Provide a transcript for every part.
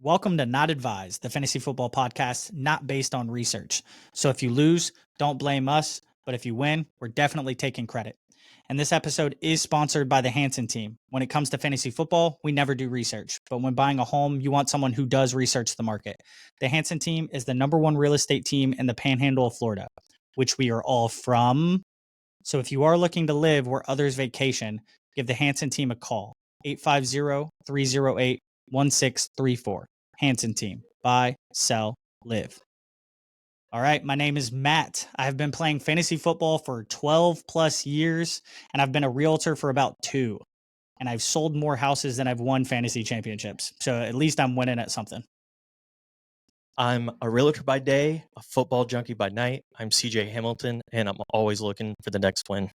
Welcome to Not Advised, the fantasy football podcast not based on research. So if you lose, don't blame us, but if you win, we're definitely taking credit. And this episode is sponsored by the Hanson team. When it comes to fantasy football, we never do research, but when buying a home, you want someone who does research the market. The Hanson team is the #1 real estate team in the Panhandle of Florida, which we are all from. So if you are looking to live where others vacation, give the Hanson team a call, 850-308-1634. Hanson team. Buy, sell, live. All right. My name is Matt. I have been playing fantasy football for 12 plus years, and I've been a realtor for about 2. And I've sold more houses than I've won fantasy championships. So at least I'm winning at something. I'm a realtor by day, a football junkie by night. I'm CJ Hamilton, and I'm always looking for the next win.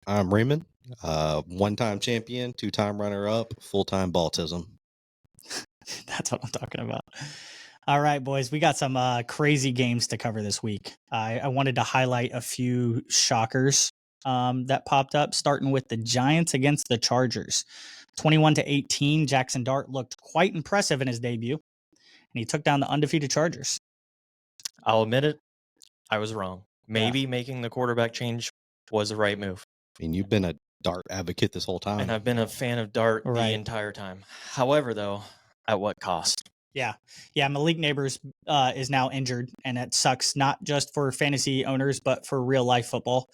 I'm Raymond, one-time champion, 2-time runner-up, full-time Baltism. That's what I'm talking about. All right, boys, we got some crazy games to cover this week. I wanted to highlight a few shockers that popped up, starting with the Giants against the Chargers. 21-18, Jackson Dart looked quite impressive in his debut, and he took down the undefeated Chargers. I'll admit it, I was wrong. Maybe making the quarterback change was the right move. I mean, you've been a Dart advocate this whole time. And I've been a fan of Dart Right. the entire time. However, though, at what cost? Yeah, Malik Neighbors is now injured, and it sucks not just for fantasy owners, but for real life football,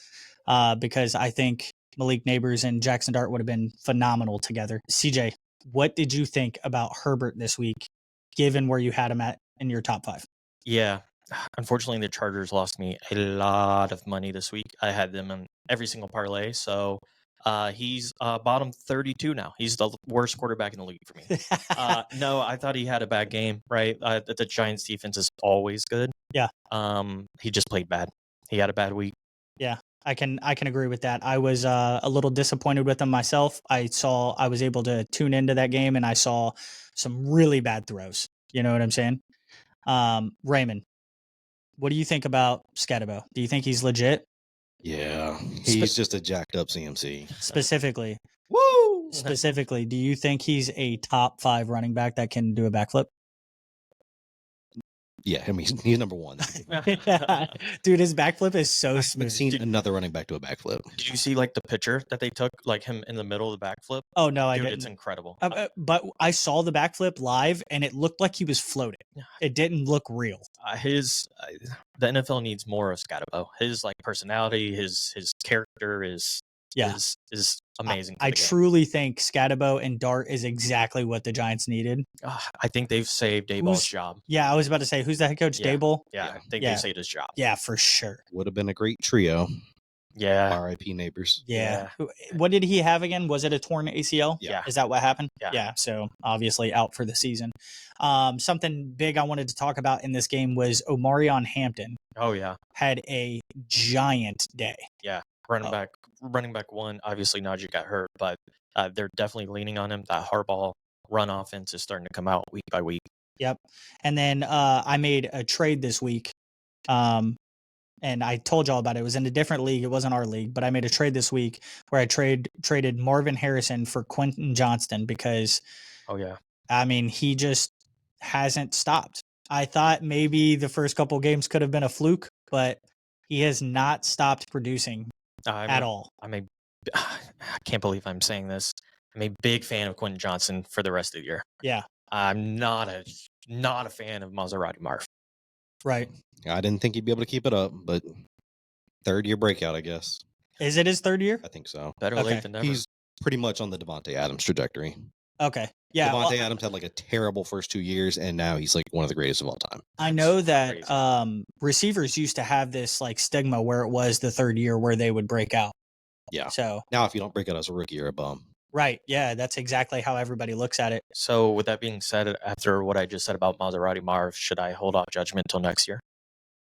because I think Malik Neighbors and Jackson Dart would have been phenomenal together. CJ, what did you think about Herbert this week, given where you had him at in your top 5? Yeah, unfortunately, the Chargers lost me a lot of money this week. I had them in every single parlay, so he's bottom 32 now. He's the worst quarterback in the league for me. No, I thought he had a bad game, right? The Giants defense is always good. Yeah. He just played bad. He had a bad week. Yeah, I can agree with that. I was a little disappointed with him myself. I was able to tune into that game, and I saw some really bad throws. You know what I'm saying? Raymond, what do you think about Scatabo? Do you think he's legit? Yeah, he's just a jacked up CMC. Specifically, Woo! do you think he's a top 5 running back that can do a backflip? Yeah, I mean, he's number 1. Dude, his backflip is so I haven't smooth. seen another running back do a backflip. Did you see like the picture that they took, like him in the middle of the backflip? Oh no, I Dude, didn't. it's incredible. But I saw the backflip live, and it looked like he was floating. It didn't look real. The NFL needs more of Scatabo. His like personality, his character is amazing. I truly think Scatabo and Dart is exactly what the Giants needed. I think they've saved Daboll's job. Yeah, I was about to say, who's the head coach? Daboll? Yeah, I think they saved his job. Yeah, for sure. Would have been a great trio. Yeah. R.I.P. Neighbors. Yeah. What did he have again? Was it a torn ACL? Yeah. Is that what happened? Yeah. So obviously out for the season. Something big I wanted to talk about in this game was Omarion Hampton. Oh yeah. Had a giant day. Yeah. Running back 1. Obviously Najee got hurt, but they're definitely leaning on him. That Harbaugh run offense is starting to come out week by week. Yep. And then I made a trade this week. And I told y'all about it. It was in a different league. It wasn't our league, but I made a trade this week where I traded Marvin Harrison for Quentin Johnston because, I mean, he just hasn't stopped. I thought maybe the first couple games could have been a fluke, but he has not stopped producing at all. I can't believe I'm saying this. I'm a big fan of Quentin Johnson for the rest of the year. Yeah. I'm not a fan of Maserati Marv. Right. I didn't think he'd be able to keep it up, but 3rd-year breakout, I guess. Is it his 3rd year? I think so. Better late than never. He's pretty much on the Devontae Adams trajectory. Okay. Yeah. Devontae Adams had like a terrible first 2 years, and now he's like one of the greatest of all time. I know that receivers used to have this like stigma where it was the 3rd year where they would break out. Yeah. So now if you don't break out as a rookie, you're a bum. Right. Yeah, that's exactly how everybody looks at it. So with that being said, after what I just said about Maserati Marv, should I hold off judgment till next year?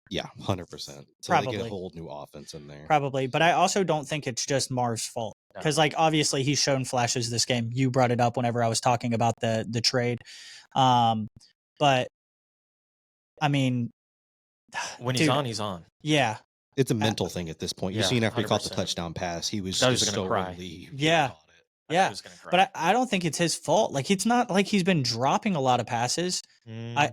Yeah, 100%. So Probably. they get a whole new offense in there. Probably. But I also don't think it's just Marv's fault. Because, like, obviously he's shown flashes this game. You brought it up whenever I was talking about the trade. But, I mean... When he's on, he's on. Yeah. It's a mental thing at this point. You've seen after he caught the 100%. touchdown pass, he was going so to cry. relieved. Yeah. Yeah, was gonna cry. but I don't think it's his fault. Like, it's not like he's been dropping a lot of passes. Mm,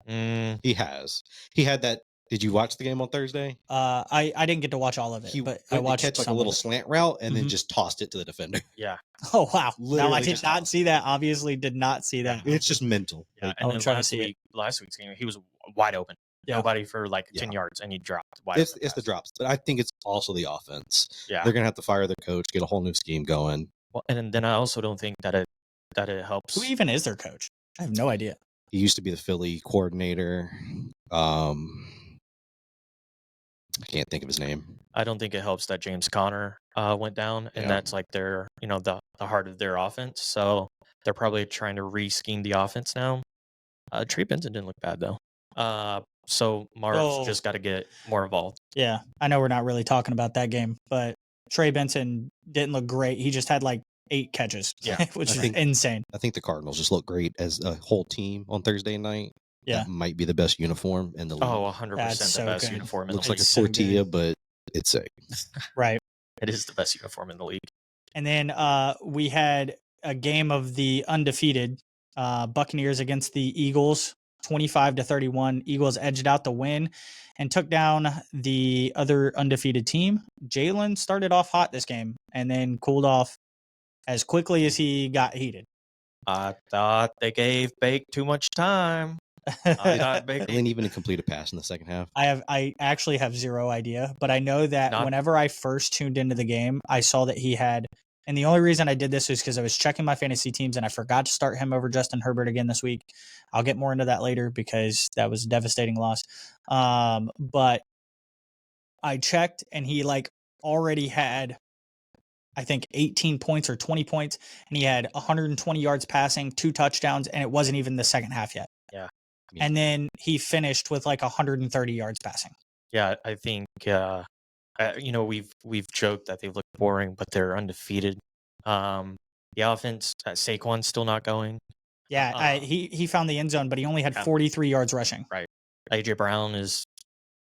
mm, He has. He had that. Did you watch the game on Thursday? I didn't get to watch all of it, He but went I watched to catch like a some little of it. slant route and then Mhm. just tossed it to the defender. yeah, Oh wow! No, I Literally did just not tossed see it. that. Obviously, did not see that. It's just mental. yeah. Like, And I'll then try to see it. last week's game, he was wide open. Yeah. Nobody for like Yeah. 10 yards, and he dropped wide it's open the pass. drops, but I think it's also the offense. Yeah. They're gonna have to fire their coach, get a whole new scheme going. Well, and then I also don't think that it helps. Who even is their coach? I have no idea. He used to be the Philly coordinator. I can't think of his name. I don't think it helps that James Conner went down, and Yeah. that's like their, the heart of their offense. So they're probably trying to re-scheme the offense now. Trey Benson didn't look bad though. So Marv's Oh. just got to get more involved. Yeah, I know we're not really talking about that game, but Trey Benson didn't look great. He just had like 8 catches, Yeah, which I is think- insane. I think the Cardinals just look great as a whole team on Thursday night. Yeah. That might be the best uniform in the league. Oh, 100% That's the so best good. uniform in Looks the like league. a It's so tortilla, good. but it's sick. Right. It is the best uniform in the league. And then we had a game of the undefeated Buccaneers against the Eagles, 25-31. Eagles edged out the win and took down the other undefeated team. Jalen started off hot this game and then cooled off as quickly as he got heated. I thought they gave Bake too much time. I thought Bake. They didn't even complete a pass in the second half. I actually have zero idea, but I know that Not- whenever I first tuned into the game, I saw that he had, and the only reason I did this is because I was checking my fantasy teams and I forgot to start him over Justin Herbert again this week. I'll get more into that later because that was a devastating loss. But I checked and he like already had, I think 18 points or 20 points, and he had 120 yards passing, 2 touchdowns, and it wasn't even the second half yet. Yeah. And then he finished with like 130 yards passing. Yeah, I think we've joked that they look boring, but they're undefeated. The offense, Saquon's still not going. Yeah, he found the end zone, but he only had Yeah. 43 yards rushing. AJ Brown is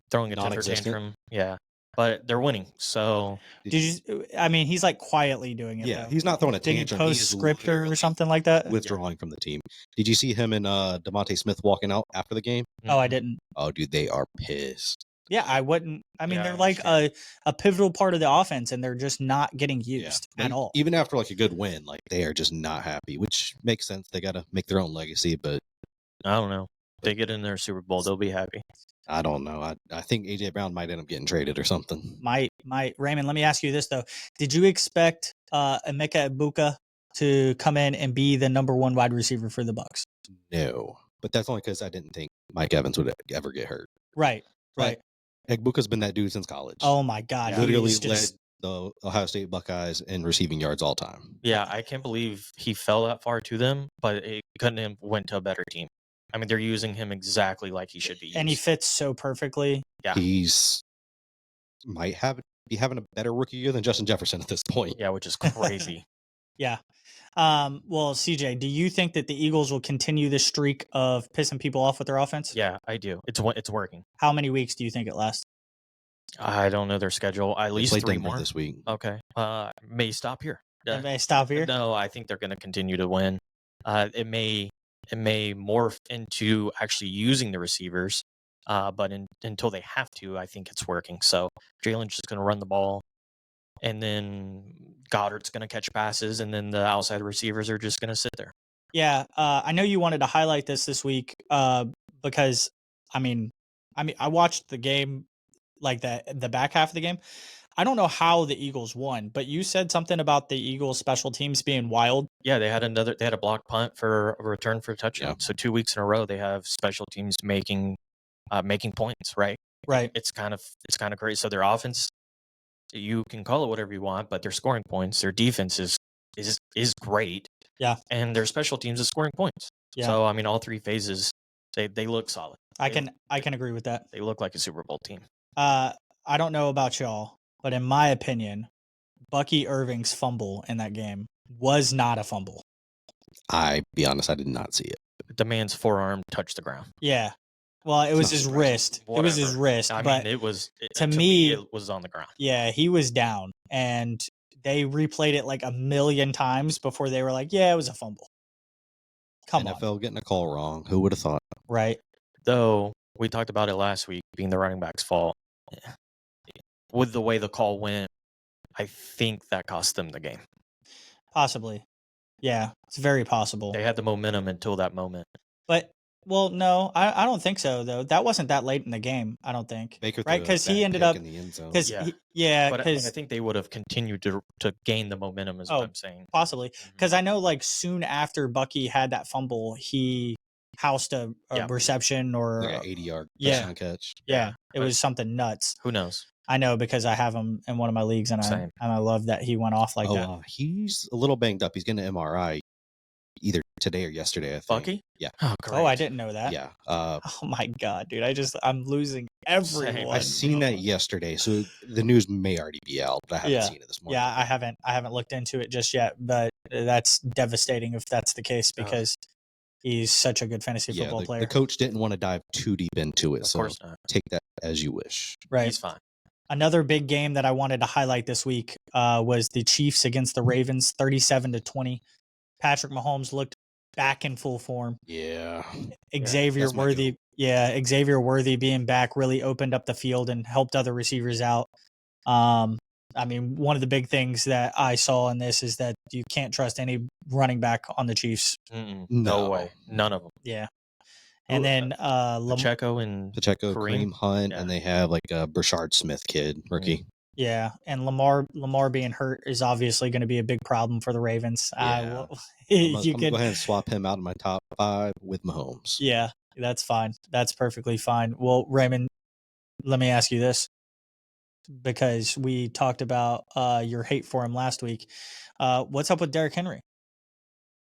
throwing a temper Non-existent. tantrum. Yeah, but they're winning. So Did you? I mean, he's like quietly doing it. Yeah, though. he's not throwing a Did he tantrum. post He's scripter or literally something like that? withdrawing from the team. Did you see him and DeMonte Smith walking out after the game? Oh, I didn't. Oh, dude, they are pissed. Yeah, I wouldn't. I mean, Yeah, I they're like a pivotal part of the offense, and they're just not getting used at And all. Even after like a good win, like they are just not happy, which makes sense. They got to make their own legacy, but I don't know. If they get in their Super Bowl, they'll be happy. I don't know. I think AJ Brown might end up getting traded or something. My Raymond, let me ask you this though: did you expect Emeka Ibuka to come in and be the number 1 wide receiver for the Bucks? No, but that's only because I didn't think Mike Evans would ever get hurt. Right. Right. Egbuka's been that dude since college. Oh my God! he literally is just, led the Ohio State Buckeyes in receiving yards all time. Yeah, I can't believe he fell that far to them, but it couldn't have went to a better team. I mean, they're using him exactly like he should be used. and he fits so perfectly. Yeah. He's might be having a better rookie year than Justin Jefferson at this point. Yeah, which is crazy. Yeah. Well, CJ, do you think that the Eagles will continue this streak of pissing people off with their offense? Yeah, I do. It's working. How many weeks do you think it lasts? I don't know their schedule. At They least play 3 Denver more. this week. Okay. May stop here. Did they stop here? No, I think they're going to continue to win. It may morph into actually using the receivers, but until they have to, I think it's working. So Jalen's just going to run the ball, and then Goddard's going to catch passes, and then the outside receivers are just going to sit there. Yeah. I know you wanted to highlight this week because, I watched the game, like the back half of the game. I don't know how the Eagles won, but you said something about the Eagles special teams being wild. Yeah, they had a block punt for a return for a touchdown. Yeah. So 2 weeks in a row, they have special teams making points. Right. Right. It's kind of great. So their offense, you can call it whatever you want, but they're scoring points. Their defense is great. Yeah. And their special teams is scoring points. Yeah. So I mean, all 3 phases, they look solid. I can agree with that. They look like a Super Bowl team. I don't know about y'all, but in my opinion, Bucky Irving's fumble in that game was not a fumble. I be honest, I did not see it. The man's forearm touched the ground. Yeah. Well, it was not his surprising. wrist. It was his Whatever. wrist. I but mean, it was to me- it was on the ground. yeah, he was down. And they replayed it like a million times before they were like, yeah, it was a fumble. Come on. NFL getting a call wrong. Who would have thought? Right. Though we talked about it last week being the running back's fault. With the way the call went, I think that cost them the game. Possibly. Yeah, it's very possible. They had the momentum until that moment. But, well, no, I don't think so, though. That wasn't that late in the game, I don't think. Baker Right? threw a Because he bad ended pick up. in the end zone. Because, Yeah. But I because think they would have continued to gain the momentum, is Oh, what I'm saying. possibly. Mhm. Because I know, like, soon after Bucky had that fumble, he housed a Yeah. reception or. Like an 80-yard yeah. touchdown catch. Yeah, it but- was something nuts. Who knows? I know because I have him in one of my leagues, and Same. I love that he went off like that. He's a little banged up. He's getting an MRI either today or yesterday, I think. Bucky? Yeah. Oh, Oh, I great. didn't know that. Yeah. Oh my god, dude! I'm losing everyone. I seen that yesterday, so the news may already be out, but I haven't Yeah. seen it this morning. Yeah, I haven't looked into it just yet, but that's devastating if that's the case because he's such a good fantasy Yeah, football the player. coach didn't want to dive too deep into it, Of so course not. take that as you wish. Right. He's fine. Another big game that I wanted to highlight this week was the Chiefs against the Ravens, 37-20. Patrick Mahomes looked back in full form. Yeah. Xavier that's my Worthy, Xavier Worthy being back really opened up the field and helped other receivers out. I mean, one of the big things that I saw in this is that you can't trust any running back on the Chiefs. No No. way. None of them. Yeah. And then Pacheco and Pacheco, Kareem. Kareem Hunt, Yeah. and they have like a Brashard Smith kid, rookie. yeah, and Lamar being hurt is obviously going to be a big problem for the Ravens. Yeah. You I'm gonna could go ahead and swap him out in my top 5 with Mahomes. Yeah, that's fine. That's perfectly fine. Well, Raymond, let me ask you this because we talked about your hate for him last week. What's up with Derrick Henry?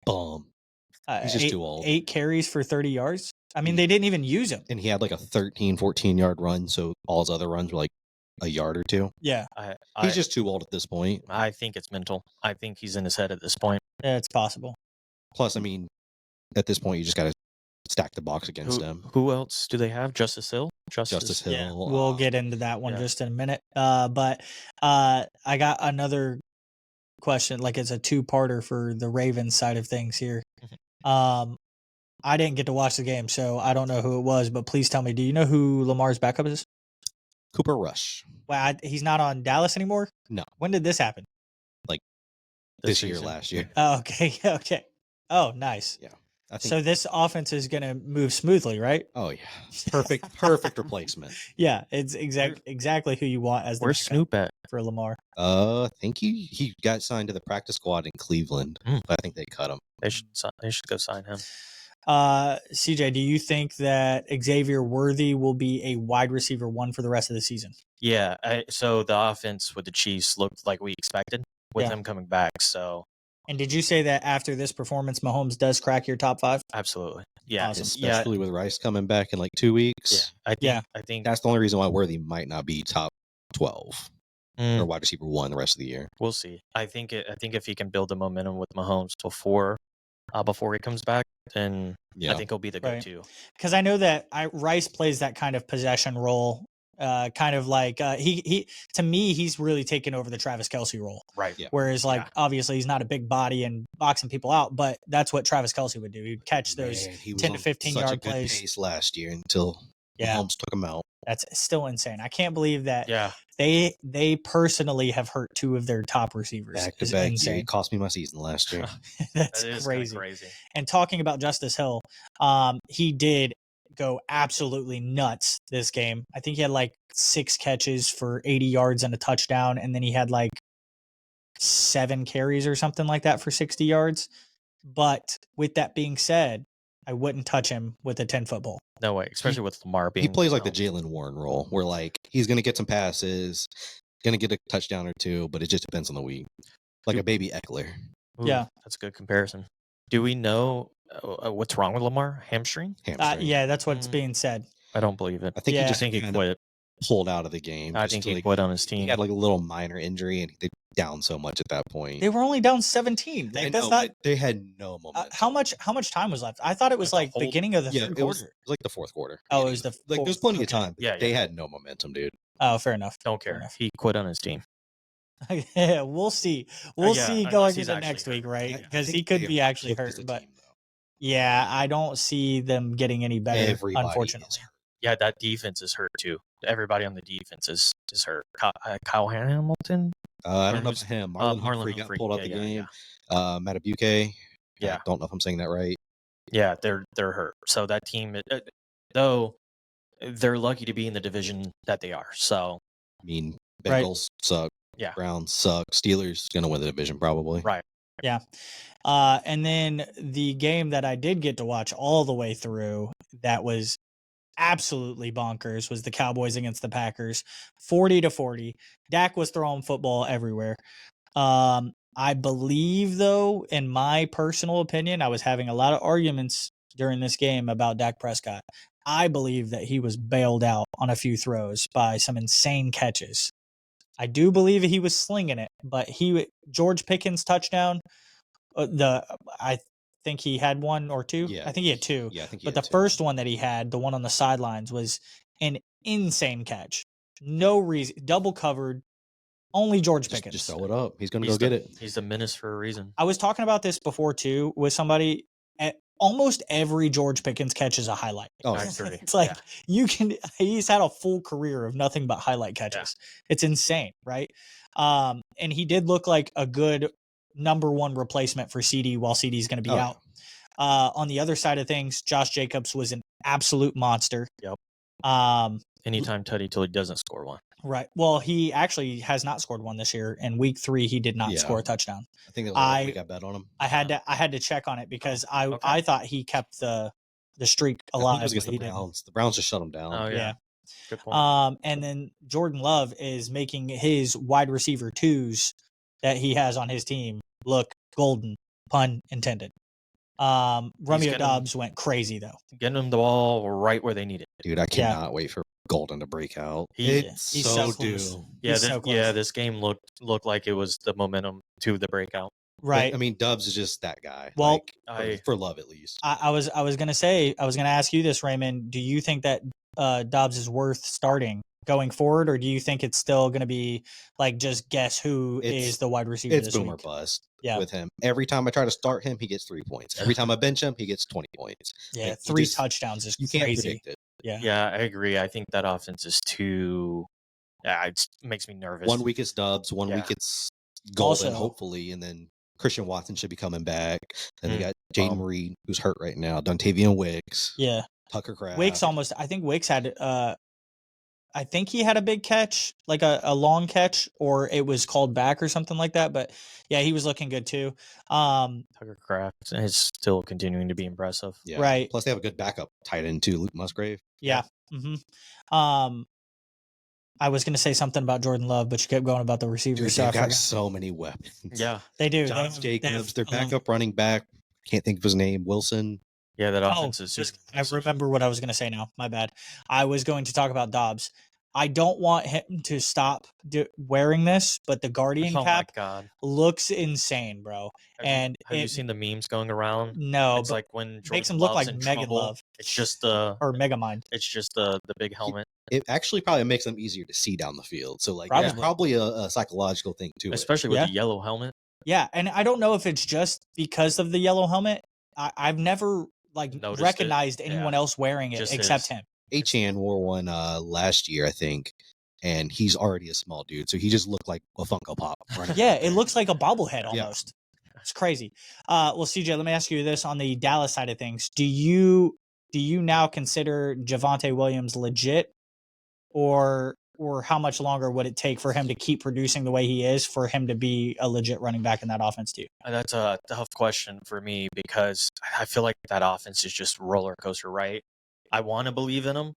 Bum. He's just too old. 8 carries for 30 yards. I mean, they didn't even use him. And he had like a 13, 14-yard run, so all his other runs were like a yard or two. Yeah, He's just too old at this point. I think it's mental. I think he's in his head at this point. it's possible. Plus, I mean, at this point, you just got to stack the box against him. Who else do they have? Justice Hill? Justice Hill. Yeah, we'll get into that one yeah. just in a minute. But I got another question. Like it's a 2-parter for the Ravens side of things here. I didn't get to watch the game, so I don't know who it was. But please tell me, do you know who Lamar's backup is? Cooper Rush. Well, he's not on Dallas anymore. No. When did this happen? This year, season. last year. Oh, okay, okay. Oh, nice. I think. So this offense is going to move smoothly, right? Oh yeah, perfect replacement. Yeah, it's exactly who you want as the Where's backup Snoop at? for Lamar. I think he got signed to the practice squad in Cleveland, Mm. but I think they cut him. They should go sign him. CJ, do you think that Xavier Worthy will be a wide receiver 1 for the rest of the season? Yeah. So the offense with the Chiefs looked like we expected with Yeah. him coming back. So And did you say that after this performance, Mahomes does crack your top 5? absolutely. Yeah. Awesome. Especially with Rice coming back in like 2 weeks. Yeah. I think That's the only reason why Worthy might not be top 12 mm, or wide receiver 1 the rest of the year. we'll see. I think if he can build the momentum with Mahomes before he comes back, then Yeah. I think he'll be the Right. go-to. Because I know that Rice plays that kind of possession role, kind of like he to me he's really taken over the Travis Kelce role. Right. Yeah. Whereas like Yeah. obviously he's not a big body and boxing people out, but that's what Travis Kelce would do. He'd catch those. Man, he was 10 to on 15 such a yard good plays. pace last year until Yeah, Mahomes took him out. that's still insane. I can't believe that Yeah. they personally have hurt 2 of their top receivers. Back to It's back. Yeah, insane. it cost me my season last year. That's That is kinda crazy. crazy. And talking about Justice Hill, he did go absolutely nuts this game. I think he had like 6 catches for 80 yards and a touchdown, and then he had like 7 carries or something like that for 60 yards. But with that being said, I wouldn't touch him with a 10-foot ball. No way, especially with Lamar being. He plays like the around. Jalen Warren role, where like he's gonna get some passes, gonna get a touchdown or 2, but it just depends on the week. Like a baby Eckler. Ooh, Yeah. That's a good comparison. Do we know what's wrong with Lamar? Hamstring? Hamstring. Yeah, that's what's Mm. being said. I don't believe it. I think Yeah. he I just think he kinda quit. pulled out of the game. I just think to, he like, quit on his he team. had like a little minor injury and they down so much at that point. They were only down 17. I Like, that's know, not but they had no momentum. how much time was left? I thought it was Like like the whole- beginning of the Yeah, third it was quarter. like the fourth quarter. Oh, it was the like fourth- there's plenty of okay. time. But Yeah, they yeah. had no momentum, dude. Oh, fair enough. Don't Fair care. enough. He quit on his team. Yeah, we'll see. We'll Yeah, see unless going he's into actually next week, hurt. right? I Because think he could they be are actually cooked as hurt. a But team, though. yeah, I don't see them getting any better, Everybody unfortunately. is hurt. Yeah, that defense is hurt too. Everybody on the defense is hurt. Kyle Hamilton. I Or don't know who's- about him. Marlon Humphrey got Humphrey. pulled out Yeah, the yeah, game. Matabuke. Yeah. I don't know if I'm saying that right. Yeah, they're hurt. So that team, though, they're lucky to be in the division that they are. So I mean, Right. Bengals suck. Yeah. Browns suck. Steelers gonna win the division probably. right, Yeah. And then the game that I did get to watch all the way through that was absolutely bonkers was the Cowboys against the Packers, 40-40. Dak was throwing football everywhere. I believe, though, in my personal opinion, I was having a lot of arguments during this game about Dak Prescott. I believe that he was bailed out on a few throws by some insane catches. I do believe he was slinging it, but George Pickens touchdown, I think he had one or two. Yeah. I think he had two. Yeah, I think. But the first one that he had, the one on the sidelines, was an insane catch. No reason, double covered. Only George Pickens. Just throw it up. He's gonna He's go get it. he's the menace for a reason. I was talking about this before too with somebody. Almost every George Pickens catch is a highlight. Oh, I yeah. agree. It's like Yeah. he's had a full career of nothing but highlight catches. It's insane, right? And he did look like a good number one replacement for CD while CD's going to be Oh, out. On the other side of things, Josh Jacobs was an absolute monster. Yep. Um, Anytime Teddy till he doesn't score one. right. Well, he actually has not scored one this year. In week 3, he did not Yeah. score a touchdown. I think that was we got bet on him. I had to check on it because okay. I thought he kept the streak I think alive. it was against but the he didn't. Browns. The Browns just shut him down. Oh yeah. Yeah. Good point. And then Jordan Love is making his wide receiver twos that he has on his team look golden, pun intended. Romeo getting- Dobbs went crazy though. Getting them the ball right where they need it. Dude, I cannot wait for Golden to break out. He's so so close. due. Yeah, He's so close. this game looked like it was the momentum to the breakout. Right. I mean, Dubs is just that guy. Well, for Love at least. I was gonna ask you this, Raymond. Do you think that Dobbs is worth starting going forward, or do you think it's still gonna be like just guess who is the wide receiver It's this boom or week? bust Yeah. with him. Every time I try to start him, he gets 3 points. Every time I bench him, he gets 20 points. Yeah, Like, 3 touchdowns is You can't crazy. predict it. Yeah. Yeah, I agree. I think that offense is too. Yeah, it makes me nervous. 1 week it's Dubs, 1 week Yeah. it's Golden, Also- hopefully, and then Christian Watson should be coming back. Then we Mm. got Jaden Reed, who's hurt right now. Dontavian Wicks, Yeah. Tucker Craft. Wicks I think Wicks had I think he had a big catch, like a long catch, or it was called back or something like that. But yeah, he was looking good too. Tucker Craft is still continuing to be impressive. Yeah. Right. Plus, they have a good backup tight end too, Luke Musgrave. Yeah. hmm I was gonna say something about Jordan Love, but you kept going about the receivers. Dude, so I they've got forgot. so many weapons. Yeah, They do. Josh They have- Jacobs, their they have, backup running back. Can't think of his name. Wilson. yeah, that Oh, offense is just, super I impressive. remember what I was going to say now. My bad. I was going to talk about Dobbs. I don't want him to stop wearing this, but the Guardian Oh my cap god! looks insane, bro. And Have you seen the memes going around? No, It's but like when Jordan makes him look Love's like in Megan trouble, Love. It's just the or Megamind. big helmet, It actually probably makes them easier to see down the field. So, like, Probably. there's probably a psychological thing to it. especially with Yeah. the yellow helmet. Yeah, and I don't know if it's just because of the yellow helmet. I've never Noticed it. recognized anyone Yeah. else wearing it Just except his. him. Achan wore one last year, I think, and he's already a small dude, so he just looked like a Funko Pop. running Yeah, back it there. looks like a bobblehead Yeah. almost. It's crazy. Well, CJ, let me ask you this on the Dallas side of things. Do you now consider Javonte Williams legit, or how much longer would it take for him to keep producing the way he is for him to be a legit running back in that offense too? That's a tough question for me because I feel like that offense is just roller coaster, right? I want to believe in him,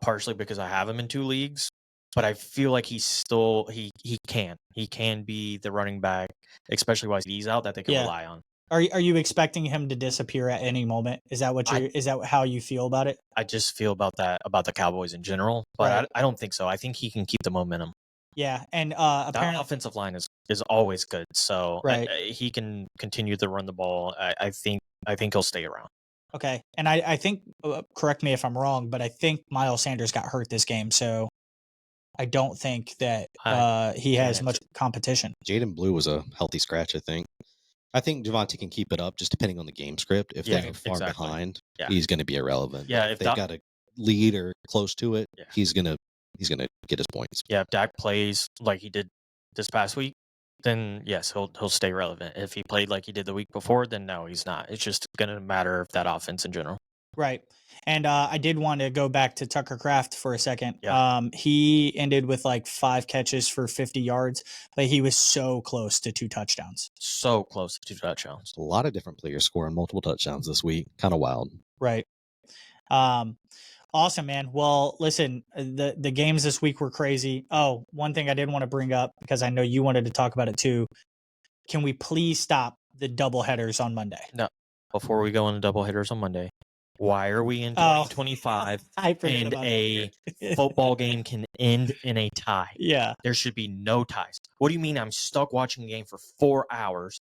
partially because I have him in 2 leagues, but I feel like he's still he can be the running back, especially while he's out, that they can Yeah. rely on. Are you expecting him to disappear at any moment? Is that is that how you feel about it? I just feel about the Cowboys in general, but Right. I don't think so. I think he can keep the momentum. Yeah, and That apparently, offensive line is always good, so Right. He can continue to run the ball. I think he'll stay around. okay. And I think, correct me if I'm wrong, but I think Miles Sanders got hurt this game. So I don't think that he can't has answer. much competition. Jaden Blue was a healthy scratch, I think. I think Javonte can keep it up just depending on the game script. If Yeah, they're far exactly. behind, Yeah. he's going to be irrelevant. Yeah, But if they've got a lead or close to it, Yeah. he's gonna get his points. Yeah, if Dak plays like he did this past week, then yes, he'll stay relevant. If he played like he did the week before, then no, he's not. It's just going to matter of that offense in general. Right. And I did want to go back to Tucker Kraft for a second. Yeah. He ended with like 5 catches for 50 yards, but he was so close to 2 touchdowns. So close to 2 touchdowns. A lot of different players scoring multiple touchdowns this week. Kind of wild. Right. Awesome, man. Well, listen, the games this week were crazy. Oh, one thing I did want to bring up because I know you wanted to talk about it too. Can we please stop the double headers on Monday? No. Before we go into double hitters on Monday, why are we in Oh. 2025 I forget and about a football game can end in a tie? Yeah. There should be no ties. What do you mean I'm stuck watching a game for 4 hours?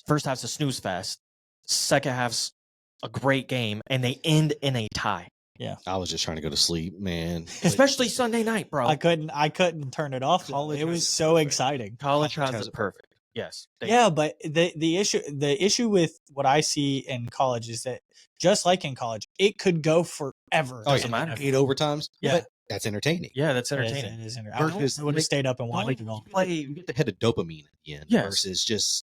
First half's a snooze fest. Second half's a great game, and they end in a tie. I was just trying to go to sleep, man. Especially Sunday night, bro. I couldn't turn it off. College It was has it so perfect. exciting. College College has has it it perfect. Yes. Yeah, but the issue with what I see in college is that just like in college, it could go forever. Oh, Doesn't yeah. matter. 8 overtimes. Yeah. But that's entertaining. Yeah, that's It is- entertaining. it is entertaining. Versus- I would have stayed up and watched it Don't all. You get the hit of dopamine at the end Yes. versus just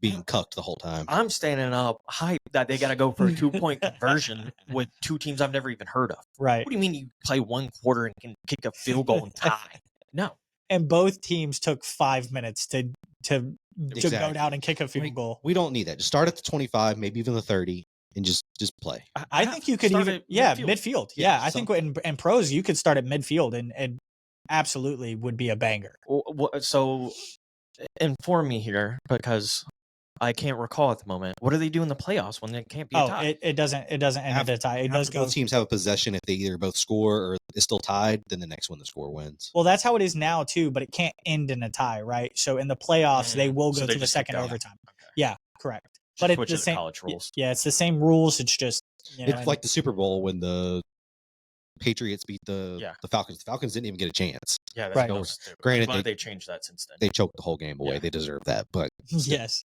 being cucked the whole time. I'm standing up hype that they got to go for a 2-point conversion with 2 teams I've never even heard of. Right. What do you mean you play 1 quarter and can kick a field goal and tie? No. And both teams took 5 minutes to go Exactly. down and kick a field Like, goal. We don't need that. Just start at the 25, maybe even the 30, and just play. I think you could start even at midfield. Yeah, Yeah, I think in pros you could start at midfield and absolutely would be a banger. So inform me here because I can't recall at the moment. What do they do in the playoffs when they can't be a Oh, tie? it doesn't end at a tie. It does After go. both teams have a possession, if they either both score or it's still tied, then the next one the score wins. Well, that's how it is now too, but it can't end in a tie, right? So in the playoffs, they will So go they to the just keep second going. overtime. Okay. Yeah, correct. Just But it's switch the it to same college rules. Yeah, it's the same rules. It's just It's like the Super Bowl when the Patriots beat the Falcons. The Falcons didn't even get a chance. Yeah, that's Right. no stupid. Granted, Glad they changed that since then. They choked the whole game away. Yeah. They deserve that. But yes,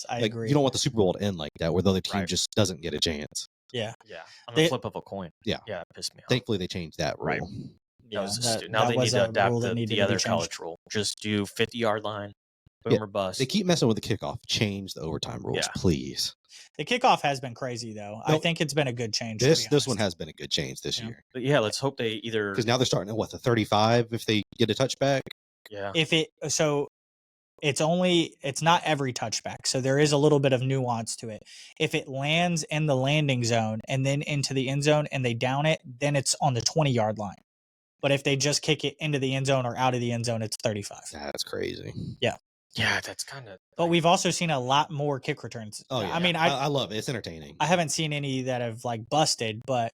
I like, agree. you don't want the Super Bowl to end like that, where the other team Right. just doesn't get a chance. Yeah, on They- the flip of a coin. Yeah. Yeah, it pissed me off. Thankfully, they changed that rule. Right. Yeah, That was that- stupid. Now that they was need to a adapt rule that needed the to be other changed. college rule. Just do 50-yard line, boom Yeah, or bust. They keep messing with the kickoff. Change the overtime rules, Yeah. please. The kickoff has been crazy though. I Nope. think it's been a good change. to This be this one honest. has been a good change this Yeah. year But yeah, let's hope they either. because now they're starting at the 35 if they get a touchback. Yeah. It's not every touchback, so there is a little bit of nuance to it. If it lands in the landing zone and then into the end zone and they down it, then it's on the 20-yard line. But if they just kick it into the end zone or out of the end zone, it's 35. That's crazy. Yeah, that's kind of. But we've also seen a lot more kick returns. Oh yeah, I mean, I love it. It's entertaining. I haven't seen any that have like busted, but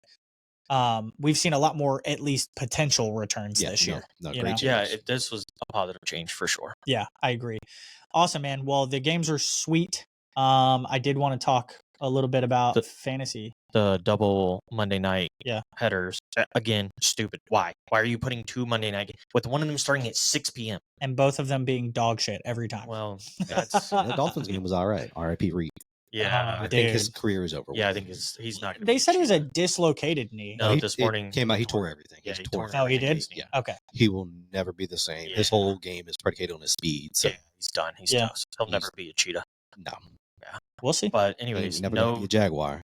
we've seen a lot more at least potential returns this year. No, you great know? change. Yeah, this was a positive change for sure. Yeah, I agree. Awesome, man. Well, the games are sweet. I did want to talk a little bit about The- fantasy. The double Monday night Yeah. headers again, stupid. Why? Why are you putting 2 Monday night with one of them starting at 6 p.m.? And both of them being dog shit every time. Well, that's The Dolphins game was all right. R.I.P. Reed. yeah, I Dude. think his career is over. yeah. I with. think he's not. Gonna They be said it was a cheated. dislocated knee. No, He- this it morning came out. He tore everything. Yeah, He he tore tore Oh, he everything in did? his knee. Yeah. Okay. He will never be the same. His Yeah. whole game is predicated on his speed. So Yeah, he's done. He's Yeah. toast. He'll never be a cheetah. no, We'll see. But he's anyways, never gonna be a Jaguar.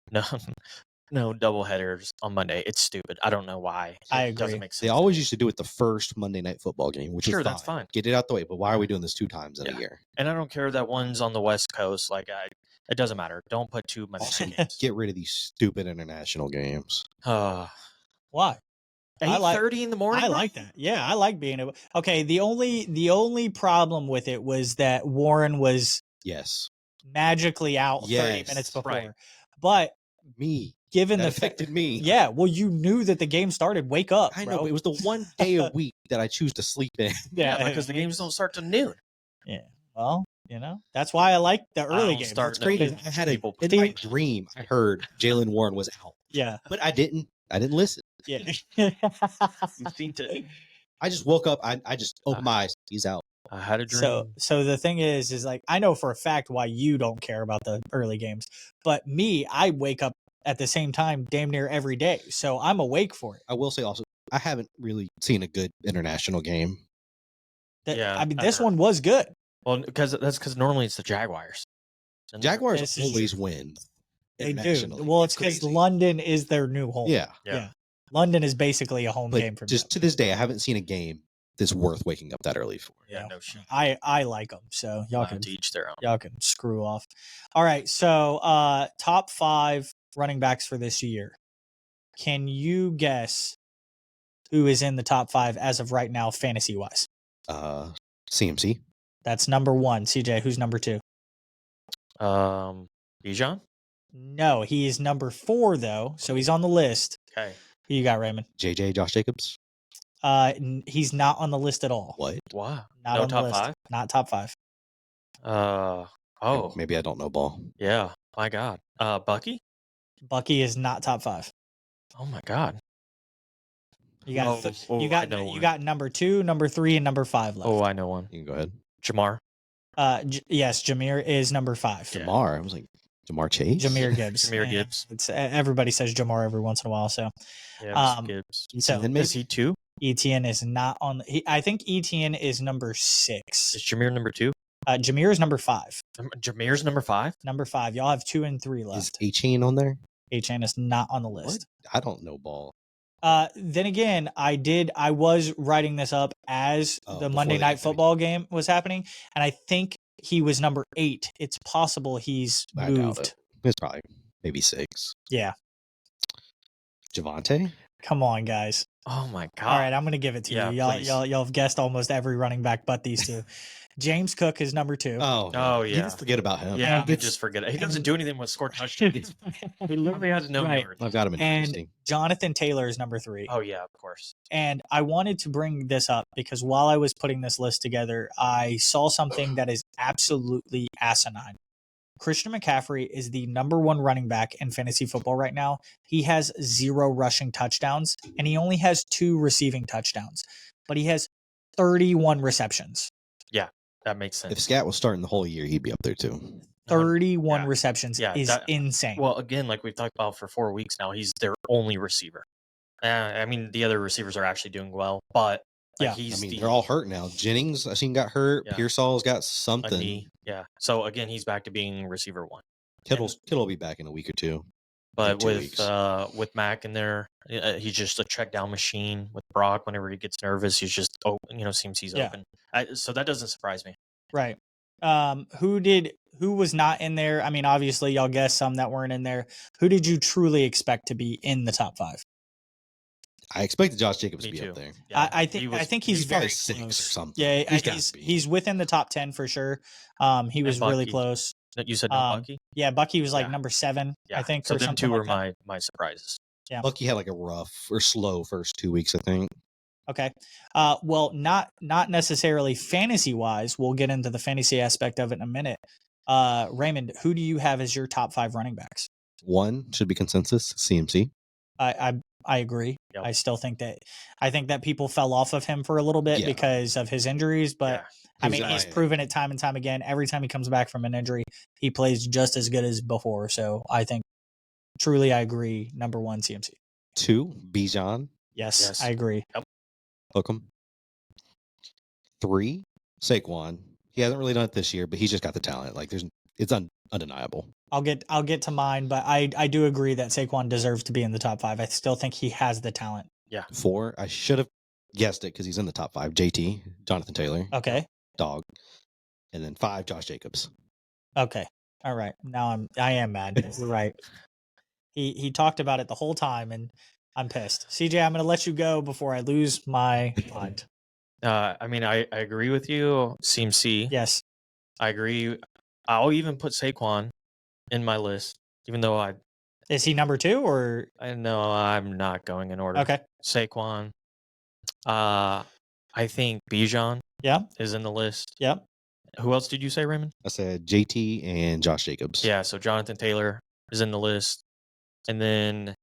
no double headers on Monday. It's stupid. I don't know why. I It doesn't agree. make sense. They always used to do it the first Monday Night Football game, which Sure, is that's fine. Get it out the way. But why are we doing this 2 times in Yeah. a year? And I don't care that one's on the West Coast. It doesn't matter. Don't put 2 Monday Also, night games. get rid of these stupid international games. Uh, Why? I like- 8:30 in the morning. I bro? like that. Yeah, I like being able. Okay, the only problem with it was that Warren was Yes, magically out 30 Yes, minutes before. right. But me. given That the fact, affected me. yeah, well, you knew that the game started. Wake up, I bro. know. But it was the one day a week that I choose to sleep in. Yeah, because the games don't start till noon. well, that's why I like the early don't games. start It's no, great. because I had people- in my dream. I heard Jalen Warren was out, Yeah, but I didn't. I didn't listen. yeah. You seem to. I just woke up. I just opened my eyes. He's out. I had a dream. So the thing is like I know for a fact why you don't care about the early games, but me, I wake up at the same time damn near every day, so I'm awake for it. I will say also, I haven't really seen a good international game. Yeah, I mean, I this heard. one was good. Well, because normally it's the Jaguars. And Jaguars This is always true. win. They do. internationally. Well, it's because crazy. London is their new home. Yeah, Yeah. London is basically a home but game for just them. to this day, I haven't seen a game that's worth waking up that early for. Yeah, Yeah. no shit. I like them, so y'all can To each their own. y'all can screw off. All right, so top 5 running backs for this year. Can you guess who is in the top 5 as of right now, fantasy wise? CMC. That's number 1. CJ, who's number 2? Bijan? No, he is number 4 though, so he's on the list. Okay. Who you got, Raymond? JJ, Josh Jacobs. He's not on the list at all. What? Wow. Not No on the top list. 5? Not top 5. Oh, Maybe I don't know ball. yeah. My God. Bucky? Bucky is not top 5. Oh my God. You got I you got know you one. got number 2, number 3, and number 5 left. Oh, I know one. You can go ahead. Jamar. Yes, Jameer is number 5. Yeah. Jamar. I was like, Jamar Chase. Jameer Gibbs. Jahmyr Yeah, Gibbs. It's everybody says Jamar every once in a while. So Yeah, Um, Gibbs. so Etienne, Is he 2? Etienne is not on. I think Etienne is number 6. Is Jameer number 2? Jameer is number 5. Jameer's number 5? Number 5. Y'all have 2 and 3 Is left. A-Chain on there? H-N is not on the What? list. I don't know ball. Then again, I was writing this up as Oh, the before Monday the Night game. Football game was happening, and I think he was number 8. It's possible he's I doubt moved. it. It's probably maybe 6. Yeah. Javante? Come on, guys. Oh my God. All right, I'm gonna give it to Yeah, you. please. Y'all have guessed almost every running back but these 2. James Cook is number 2. Oh, Oh, You yeah. just forget about him. Yeah, And you it's- just forget it. He doesn't do anything but score touchdowns. He literally has no Right. yards. I've got him in And- Dynasty. Jonathan Taylor is number 3. Oh yeah, of course. And I wanted to bring this up because while I was putting this list together, I saw something that is absolutely asinine. Christian McCaffrey is the number 1 running back in fantasy football right now. He has 0 rushing touchdowns and he only has 2 receiving touchdowns, but he has 31 receptions. That makes sense. If Scat was starting the whole year, he'd be up there too. 31 Yeah. receptions Yeah, is that- insane. Well, again, like we've talked about for 4 weeks now, he's their only receiver. I mean, the other receivers are actually doing well, but like, Yeah. he's I mean, the, they're all hurt now. Jennings, I seen got hurt. Yeah. Pearsall's got a something. knee. Yeah. So again, he's back to being receiver 1. Kittle will be back in a week or 2. But 2 with weeks. with Mac in there, he's just a check down machine. With Brock, whenever he gets nervous, he's just seems he's Yeah. open. So that doesn't surprise me. Right. Who was not in there? I mean, obviously y'all guessed some that weren't in there. Who did you truly expect to be in the top 5? I expected Josh Jacobs Me to be too. up there. Yeah, I he was- think he's probably very 6 close. or something. Yeah, He's gotta be. he's within the top 10 for sure. He was really Bucky. close. You said no Bucky. Yeah, Bucky was like Yeah. number 7, Yeah. I think. So or them something 2 like were that. my surprises. Bucky had like a rough or slow first 2 weeks, I think. Okay. Well, not necessarily fantasy wise. We'll get into the fantasy aspect of it in a minute. Raymond, who do you have as your top 5 running backs? 1 should be consensus. CMC. I agree. Yep. I still think that people fell off of him for a little bit Yeah. because of his injuries, but Yeah. I He was mean, he's dying. proven it time and time again. Every time he comes back from an injury, he plays just as good as before. So I think truly I agree. Number 1, CMC. 2, Bijan. Yes. I agree. Hook 'em. 3, Saquon. He hasn't really done it this year, but he's just got the talent. Like it's undeniable. I'll get to mine, but I do agree that Saquon deserves to be in the top 5. I still think he has the talent. 4, I should have guessed it because he's in the top 5. JT, Jonathan Taylor, Okay. dog. And then 5, Josh Jacobs. Okay. All right. Now I am mad. You're right. He talked about it the whole time and I'm pissed. CJ, I'm going to let you go before I lose my mind. I mean, I agree with you. CMC. Yes. I agree. I'll even put Saquon in my list, even though Is he number 2 or I know I'm not going in order. okay? Saquon. I think Bijan Yeah. is in the list. Yep. Who else did you say, Raymond? I said JT and Josh Jacobs. Yeah, so Jonathan Taylor is in the list. And then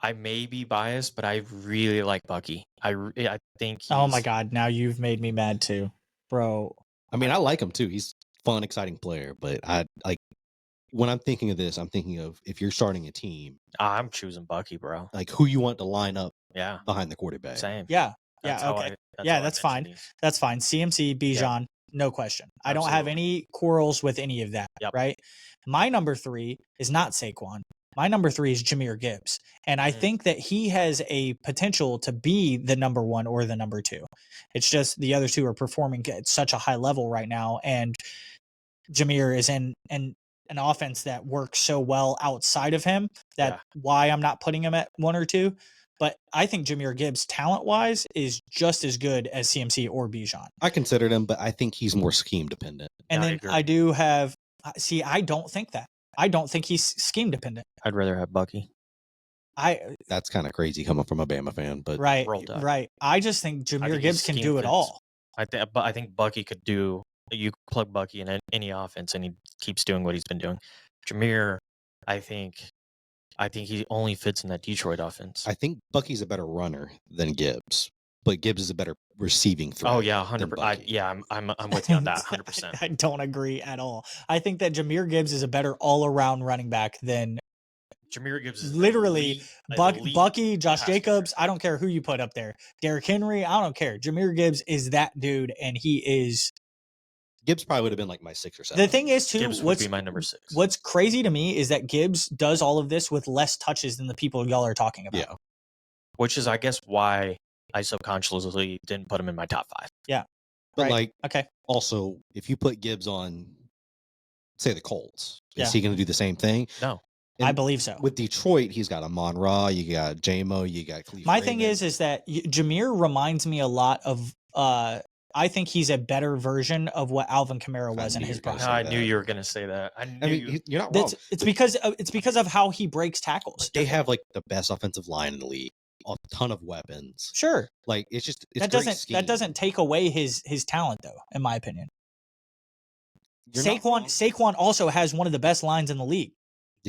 I may be biased, but I really like Bucky. I think he's. Oh my God! Now you've made me mad too, bro. I mean, I like him too. He's a fun, exciting player, but I like when I'm thinking of this, I'm thinking of if you're starting a team, I'm choosing Bucky, bro. like who you want to line up Yeah, behind the quarterback. same. Yeah, That's yeah, how okay, how I that's mentioned fine. these. That's fine. CMC, Bijan, no question. I don't have Absolutely. any quarrels with any of that. Yep. Right. My number 3 is not Saquon. My number 3 is Jahmyr Gibbs, and I think that he has a potential to be the number 1 or the number 2. It's just the other two are performing at such a high level right now, and Jahmyr is in an offense that works so well outside of him that why I'm not putting him at 1 or 2. But I think Jahmyr Gibbs, talent wise, is just as good as CMC or Bijan. I considered him, but I think he's more scheme dependent. And I then agree. I do have. See, I don't think that. I don't think he's scheme dependent. I'd rather have Bucky. That's kind of crazy coming from a Bama fan, but Right, Roll Tide. right. I just think I Jahmyr think Gibbs his can scheme do it fits. all. I think Bucky could do. You plug Bucky in any offense, and he keeps doing what he's been doing. Jahmyr, I think he only fits in that Detroit offense. I think Bucky's a better runner than Gibbs, but Gibbs is a better receiving threat. Oh yeah, than 100%. Bucky. Yeah, I'm with you on that, 100%. I don't agree at all. I think that Jahmyr Gibbs is a better all-around running back than Jahmyr Gibbs is literally elite Bucky, Josh pass Jacobs. I don't care who you put up there. Derrick Henry, I don't care. Jahmyr Gibbs is that dude, and he is. Gibbs probably would have been like my 6 or 7. The thing is, too, Gibbs would be my number 6. What's crazy to me is that Gibbs does all of this with less touches than the people y'all are talking about. Yeah. Which is, I guess, why I subconsciously didn't put him in my top 5. But Right. like, Okay. also, if you put Gibbs on, say, the Colts, Yeah. is he going to do the same thing? No. I And believe so. with Detroit, he's got Amon Ra, you got J-Mo, you got Cleveland. My thing is that Jahmyr reminds me a lot of. I think he's a better version of what Alvin Kamara I was in knew his you were gonna prime. say I that. knew you were going to say that. I I mean, you're not wrong. It's because of how he breaks tackles. They have like the best offensive line in the league, a ton of weapons. Sure, Like it's that doesn't take away his talent though, in my opinion. Saquon also has one of the best lines in the league,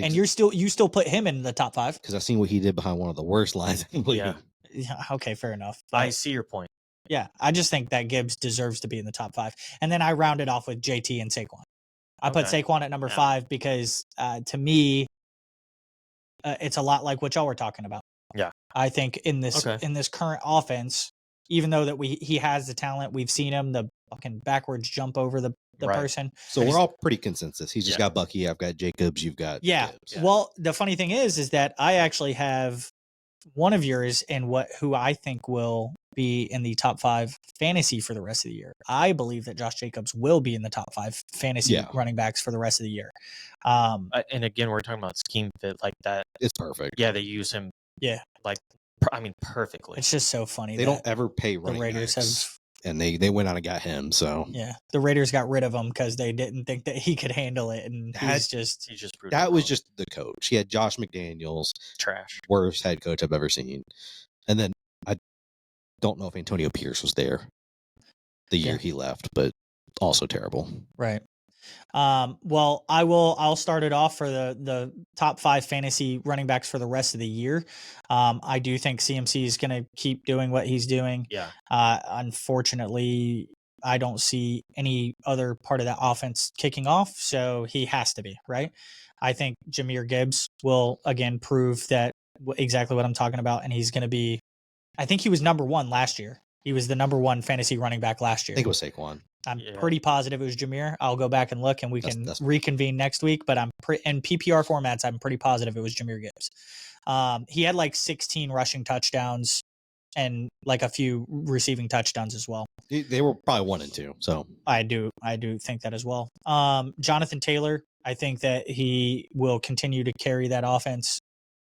and you still put him in the top 5. because I've seen what he did behind one of the worst lines in the league. Yeah. Yeah, okay, fair enough. I But, see your point. yeah, I just think that Gibbs deserves to be in the top 5, and then I rounded off with JT and Saquon. I put Okay. Saquon at number Yeah. 5 because to me, it's a lot like what y'all were talking about. Yeah. I think in this current offense, even though that he has the talent, we've seen him the fucking backwards jump over the Right. person. So we're all pretty consensus. He's just Yeah. got Bucky. I've got Jacobs. You've got Yeah. Gibbs. Yeah. Well, the funny thing is that I actually have one of yours in who I think will be in the top 5 fantasy for the rest of the year. I believe that Josh Jacobs will be in the top 5 fantasy Yeah. running backs for the rest of the year. And again, we're talking about scheme fit like that. It's perfect. Yeah, they use him. Yeah. Like, perfectly. It's just so funny. They don't ever pay the running Raiders backs, have. and they went out and got him. So Yeah, the Raiders got rid of him because they didn't think that he could handle it, and That- he's just He just proved that it was wrong. just the coach. He had Josh McDaniels, trash. worst head coach I've ever seen. And then I don't know if Antonio Pierce was there the year Yeah. he left, but also terrible. right. Well, I'll start it off for the top 5 fantasy running backs for the rest of the year. I do think CMC is going to keep doing what he's doing. Yeah. Unfortunately, I don't see any other part of that offense kicking off, so he has to be, right? I think Jahmyr Gibbs will again prove that exactly what I'm talking about, and he's going to be. I think he was number 1 last year. He was the number 1 fantasy running back last I year. think it was Saquon. I'm Yeah. pretty positive it was Jahmyr. I'll go back and look, and we can reconvene next week. But I'm in PPR formats. I'm pretty positive it was Jahmyr Gibbs. He had like 16 rushing touchdowns and like a few receiving touchdowns as well. They were probably 1 and 2. So I do think that as well. Jonathan Taylor, I think that he will continue to carry that offense.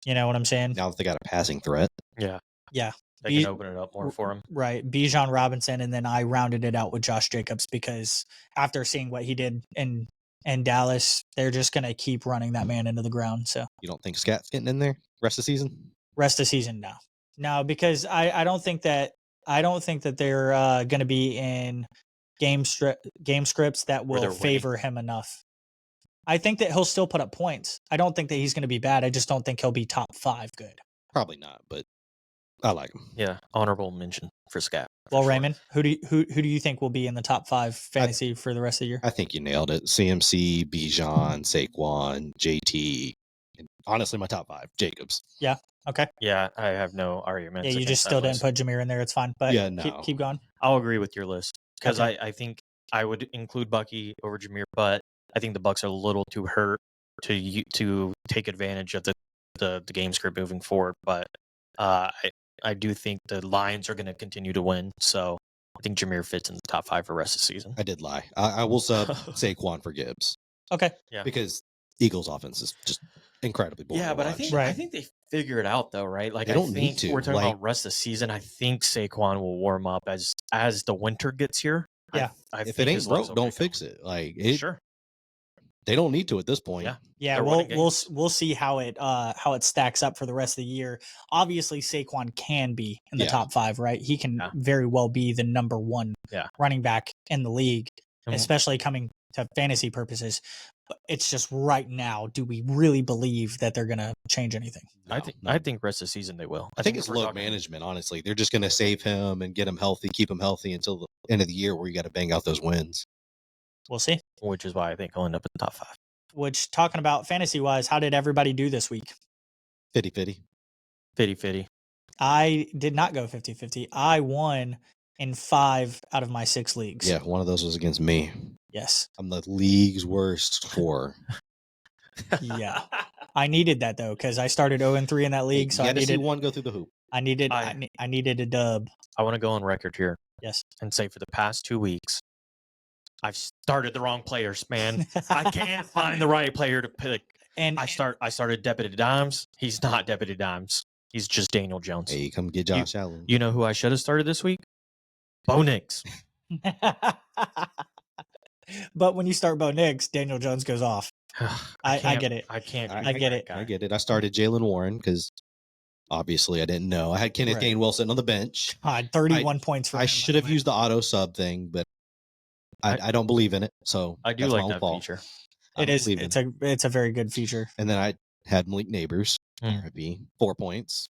You know what I'm saying? now that they got a passing threat, Yeah. Yeah. They He- can open it up more for him. Right. Bijan Robinson, and then I rounded it out with Josh Jacobs because after seeing what he did in Dallas, they're just going to keep running that man into the ground. So you don't think Scat's getting in there rest of the season? rest of the season, no, because I don't think that they're going to be in game scripts that Where they're will winning. favor him enough. I think that he'll still put up points. I don't think that he's going to be bad. I just don't think he'll be top 5 good. Probably not, but I like him. Yeah, honorable mention for Scat. for Well, sure. Raymond, who do you think will be in the top 5 fantasy for the rest of the year? I think you nailed it. CMC, Bijan, Saquon, JT. And honestly, my top 5, Jacobs. Okay. Yeah, I have no arguments. Yeah, you against just that still didn't list. put Jameer in there. It's fine, but Yeah, no. keep going. I'll agree with your list because Okay. I think I would include Bucky over Jameer, but I think the Bucks are a little too hurt to take advantage of the game script moving forward. But I do think the Lions are going to continue to win, so I think Jameer fits in the top 5 for the rest of the season. I did lie. I will sub Saquon for Gibbs Okay. Yeah. because Eagles' offense is just incredibly boring. Yeah, to but I watch. think Right. I think they figure it out though, right? Like They I don't think need to, we're talking like- about rest of the season. I think Saquon will warm up as the winter gets here. Yeah. I if think it his ain't legs broke, will don't break out. fix it. Like it, Sure. they don't need to at this point. Yeah. Yeah, They're we'll winning we'll games. we'll see how it stacks up for the rest of the year. Obviously, Saquon can be in the Yeah. top 5, right? He can Yeah. very well be the number 1 Yeah. running back in the league, And- especially coming to fantasy purposes. But it's just right now, do we really believe that they're going to change anything? No, I think rest of the season they will. I think it's if we're load talking- management. Honestly, they're just going to save him and get him healthy, keep him healthy until the end of the year, where you got to bang out those wins. We'll see. which is why I think he'll end up in the top 5. Which, talking about fantasy wise, how did everybody do this week? 50-50. 50-50. I did not go 50-50. I won in 5 out of my 6 leagues. Yeah, one of those was against me. Yes. I'm the league's worst scorer. Yeah. I needed that though, because I started 0-3 in that league, so you I got to see needed one go through the hoop. I needed I- I needed a dub. I want to go on record here Yes. and say for the past 2 weeks, I've started the wrong players, man. I can't find the right player to pick. and I started Deputy Dimes. He's not Deputy Dimes. He's just Daniel Jones. Hey, come get Josh Allen. You know who I should have started this week? Bo Nix. but when you start Bo Nix, Daniel Jones goes off. I can't- get it. I can't. I- beat I get that it. guy. I get it. I started Jalen Warren because obviously I didn't know. I had Kenneth Right. Gainwell sitting on the bench. 31 points for I him, by should the have way. used the auto sub thing, but I don't believe in it. So I do that's my like own that fault. feature. I It is. believe in It's a very good feature. And then I had Malik Neighbors. Mm. RIP, 4 points.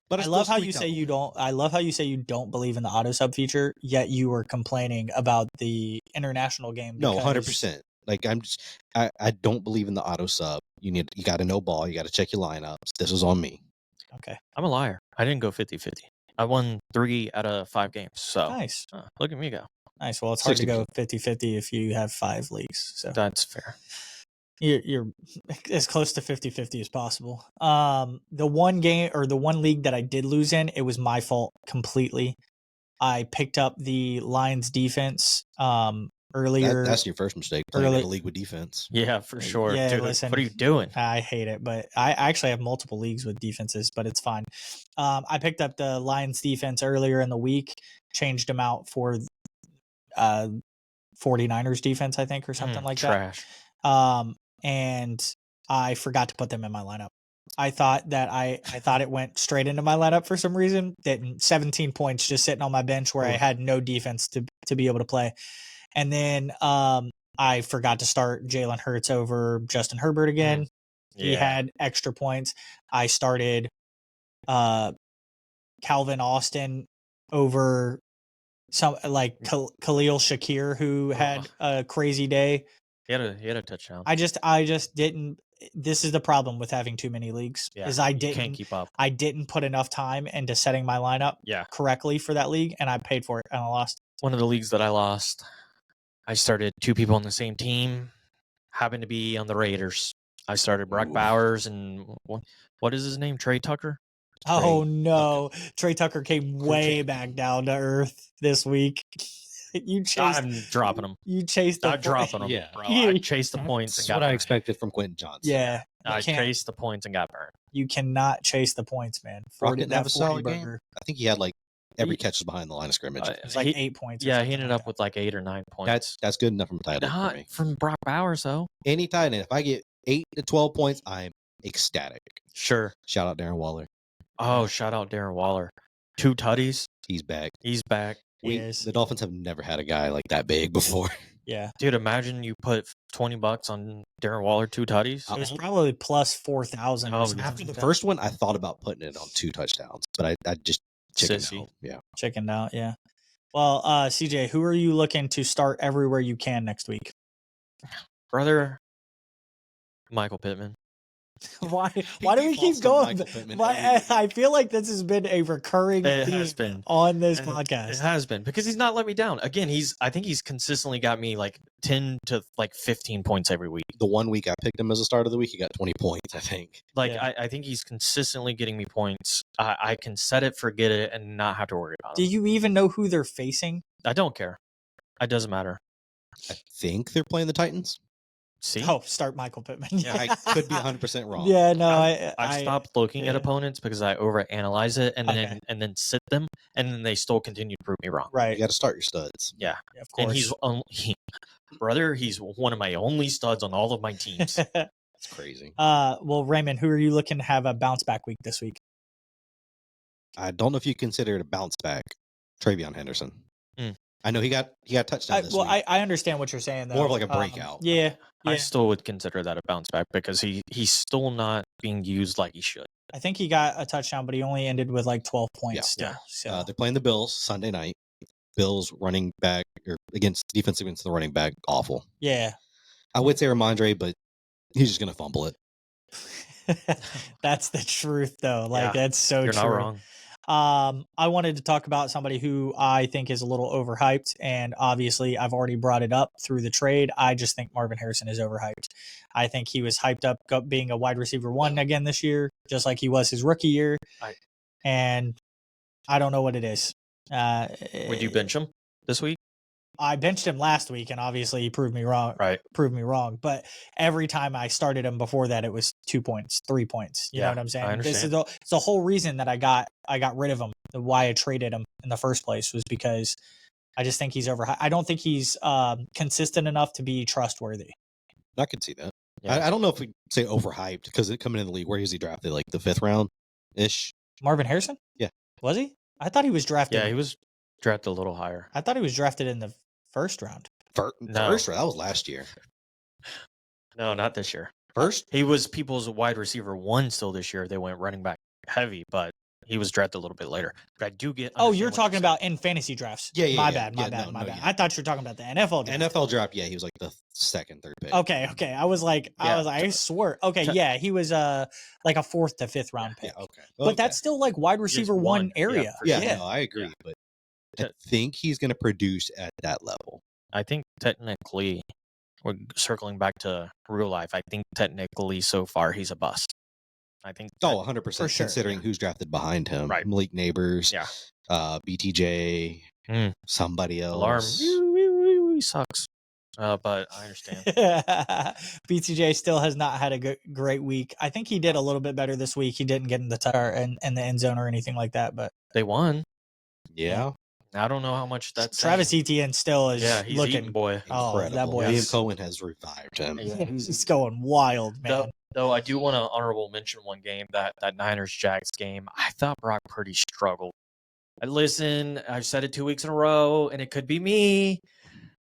But I still love how you squeaked out say the you win. don't. I love how you say you don't believe in the auto sub feature, yet you were complaining about the international game. No, because- 100%. Like I don't believe in the auto sub. You got to know ball. You got to check your lineups. This was on me. Okay, I'm a liar. I didn't go 50-50. I won 3 out of 5 games. So nice, look at me go. nice. Well, it's hard to 60%. go 50-50 if you have 5 leagues. So That's fair. you're as close to 50-50 as possible. The one game or the one league that I did lose in, it was my fault completely. I picked up the Lions defense earlier. That's your first mistake. Playing in early- a league with defense. Yeah, for sure. Yeah, Dude, listen. what are you doing? I hate it, but I actually have multiple leagues with defenses, but it's fine. I picked up the Lions defense earlier in the week, changed them out for 49ers defense, I think, or something like that. Trash. And I forgot to put them in my lineup. I thought it went straight into my lineup for some reason. Didn't. 17 points just sitting on my bench where I Oof. had no defense to be able to play. And then I forgot to start Jalen Hurts over Justin Herbert again. He had extra points. I started Calvin Austin over some like Khalil Shakir, who had a crazy day. He had a touchdown. I just didn't. This is the problem with having too many leagues. Yeah, Is I you can't didn't keep up. I didn't put enough time into setting my lineup Yeah. correctly for that league, and I paid for it and I lost. One of the leagues that I lost, I started 2 people on the same team, happened to be on the Raiders. I started Brock Ooh. Bowers and what is his name? Trey Tucker? Oh Trey no, Trey Tucker came way back down to earth this week. You chased. I'm dropping him. You chased. The I'm dropping him, Yeah. bro. I chased the points That's and got what I burned. expected from Quentin Johnson. Yeah, I you can't. chased the points and got burned. You cannot chase the points, man. Brock 40, didn't have that a 40 solid game. burger. I think he had like every He- catch was behind the line of scrimmage. It was like 8 points. or Yeah, something he ended like up with like 8 or 9 points. That's good enough from tight end for Not me. from Brock Bowers though. Any tight end, if I get 8 to 12 points, I'm ecstatic. Sure. Shout out Darren Waller. Oh, shout out Darren Waller. 2 tutties. He's back. that. He's back. He is. The Dolphins have never had a guy like that big before. Yeah. Dude, imagine you put $20 on Darren Waller 2 tutties. It was probably plus 4,000 Oh, or something. After the like that. first one, I thought about putting it on 2 touchdowns, but I just chickened Sissy. out. Yeah. Chickened out, yeah. Well, CJ, who are you looking to start everywhere you can next week? Brother, Michael Pittman. Why do we defaults keep to going? Michael Pittman Why, every week. I feel like this has been a recurring It theme has been. on this It podcast. has been because he's not let me down. Again, I think he's consistently got me like 10 to like 15 points every week. The one week I picked him as a start of the week, he got 20 points, I think. Like Yeah. I think he's consistently getting me points. I can set it, forget it, and not have to worry about Do it. you even know who they're facing? I don't care. It doesn't matter. I think they're playing the Titans. See, Oh, start Michael Pittman. Yeah. I could be 100% wrong. Yeah, no, I've stopped looking at yeah. opponents because I overanalyze it and Okay. then sit them, and then they still continue to prove me wrong. You Right. got to start your studs. Yeah, Yeah, of course. and he's one of my only studs on all of my teams. It's crazy. Well, Raymond, who are you looking to have a bounce back week this week? I don't know if you consider it a bounce back. Travion Henderson. Mm. I know he got a touchdown this week. I understand what you're saying though. More of like a breakout. Yeah. I Yeah. still would consider that a bounce back because he's still not being used like he should. I think he got a touchdown, but he only ended with like 12 points Yeah. still. Yeah. So They're playing the Bills Sunday night. Bills running back or defense against the running back, awful. yeah. I would say Ramondre, but he's just gonna fumble it. That's the truth though. Like Yeah, that's so You're true. not wrong. I wanted to talk about somebody who I think is a little overhyped, and obviously I've already brought it up through the trade. I just think Marvin Harrison is overhyped. I think he was hyped up being a wide receiver 1 again this year, just like he was his rookie year. And I don't know what it is. Would you bench him this week? I benched him last week, and obviously he proved me wrong. Right. Proved me wrong. But every time I started him before that, it was 2 points, 3 points. You know Yeah, what I'm saying? I This is understand. it's the whole reason that I got rid of him. Why I traded him in the first place was because I just think he's over. I don't think he's consistent enough to be trustworthy. I could see that. Yeah. I don't know if we say overhyped because coming in the league, where is he drafted? Like the 5th round ish. Marvin Harrison? Yeah. Was he? I thought he was drafted. Yeah, he was drafted a little higher. I thought he was drafted in the first round. No. First round. That was last year. No, not this year. First. He was people's wide receiver 1 still this year. They went running back heavy, but he was drafted a little bit later. But I do get. Oh, understand you're what talking saying. about in fantasy drafts. Yeah, My yeah. bad. My Yeah, bad. no, My no, bad. yeah. I thought you were talking about the NFL draft. NFL draft. Yeah, he was like the 2nd, 3rd pick. Okay. I was like, Yeah. I swear. Okay, yeah, he was like a 4th to 5th round pick. Yeah. Okay. But that's still like wide receiver 1 one. Yeah, area. for Yeah. sure. No, I agree. But I Yeah. think he's going to produce at that level. I think technically, we're circling back to real life. I think technically so far he's a bust. I think. Oh, 100%. For sure. Considering who's drafted behind him. Right. Malik Neighbors. Yeah. BTJ. Mm. Somebody else. Alarm. He sucks. But I understand. BTJ still has not had a great week. I think he did a little bit better this week. He didn't get in the in the end zone or anything like that. But They won. Yeah. I don't know how much that's Travis saying. Etienne still is Yeah, he's looking. eating boy. Oh, that Incredible. boy Liam is- Cohen has revived him. Yeah. He's going wild, man. Though I do want to honorable mention one game, that Niners Jags game. I thought Brock Purdy struggled. Listen, I've said it 2 weeks in a row, and it could be me.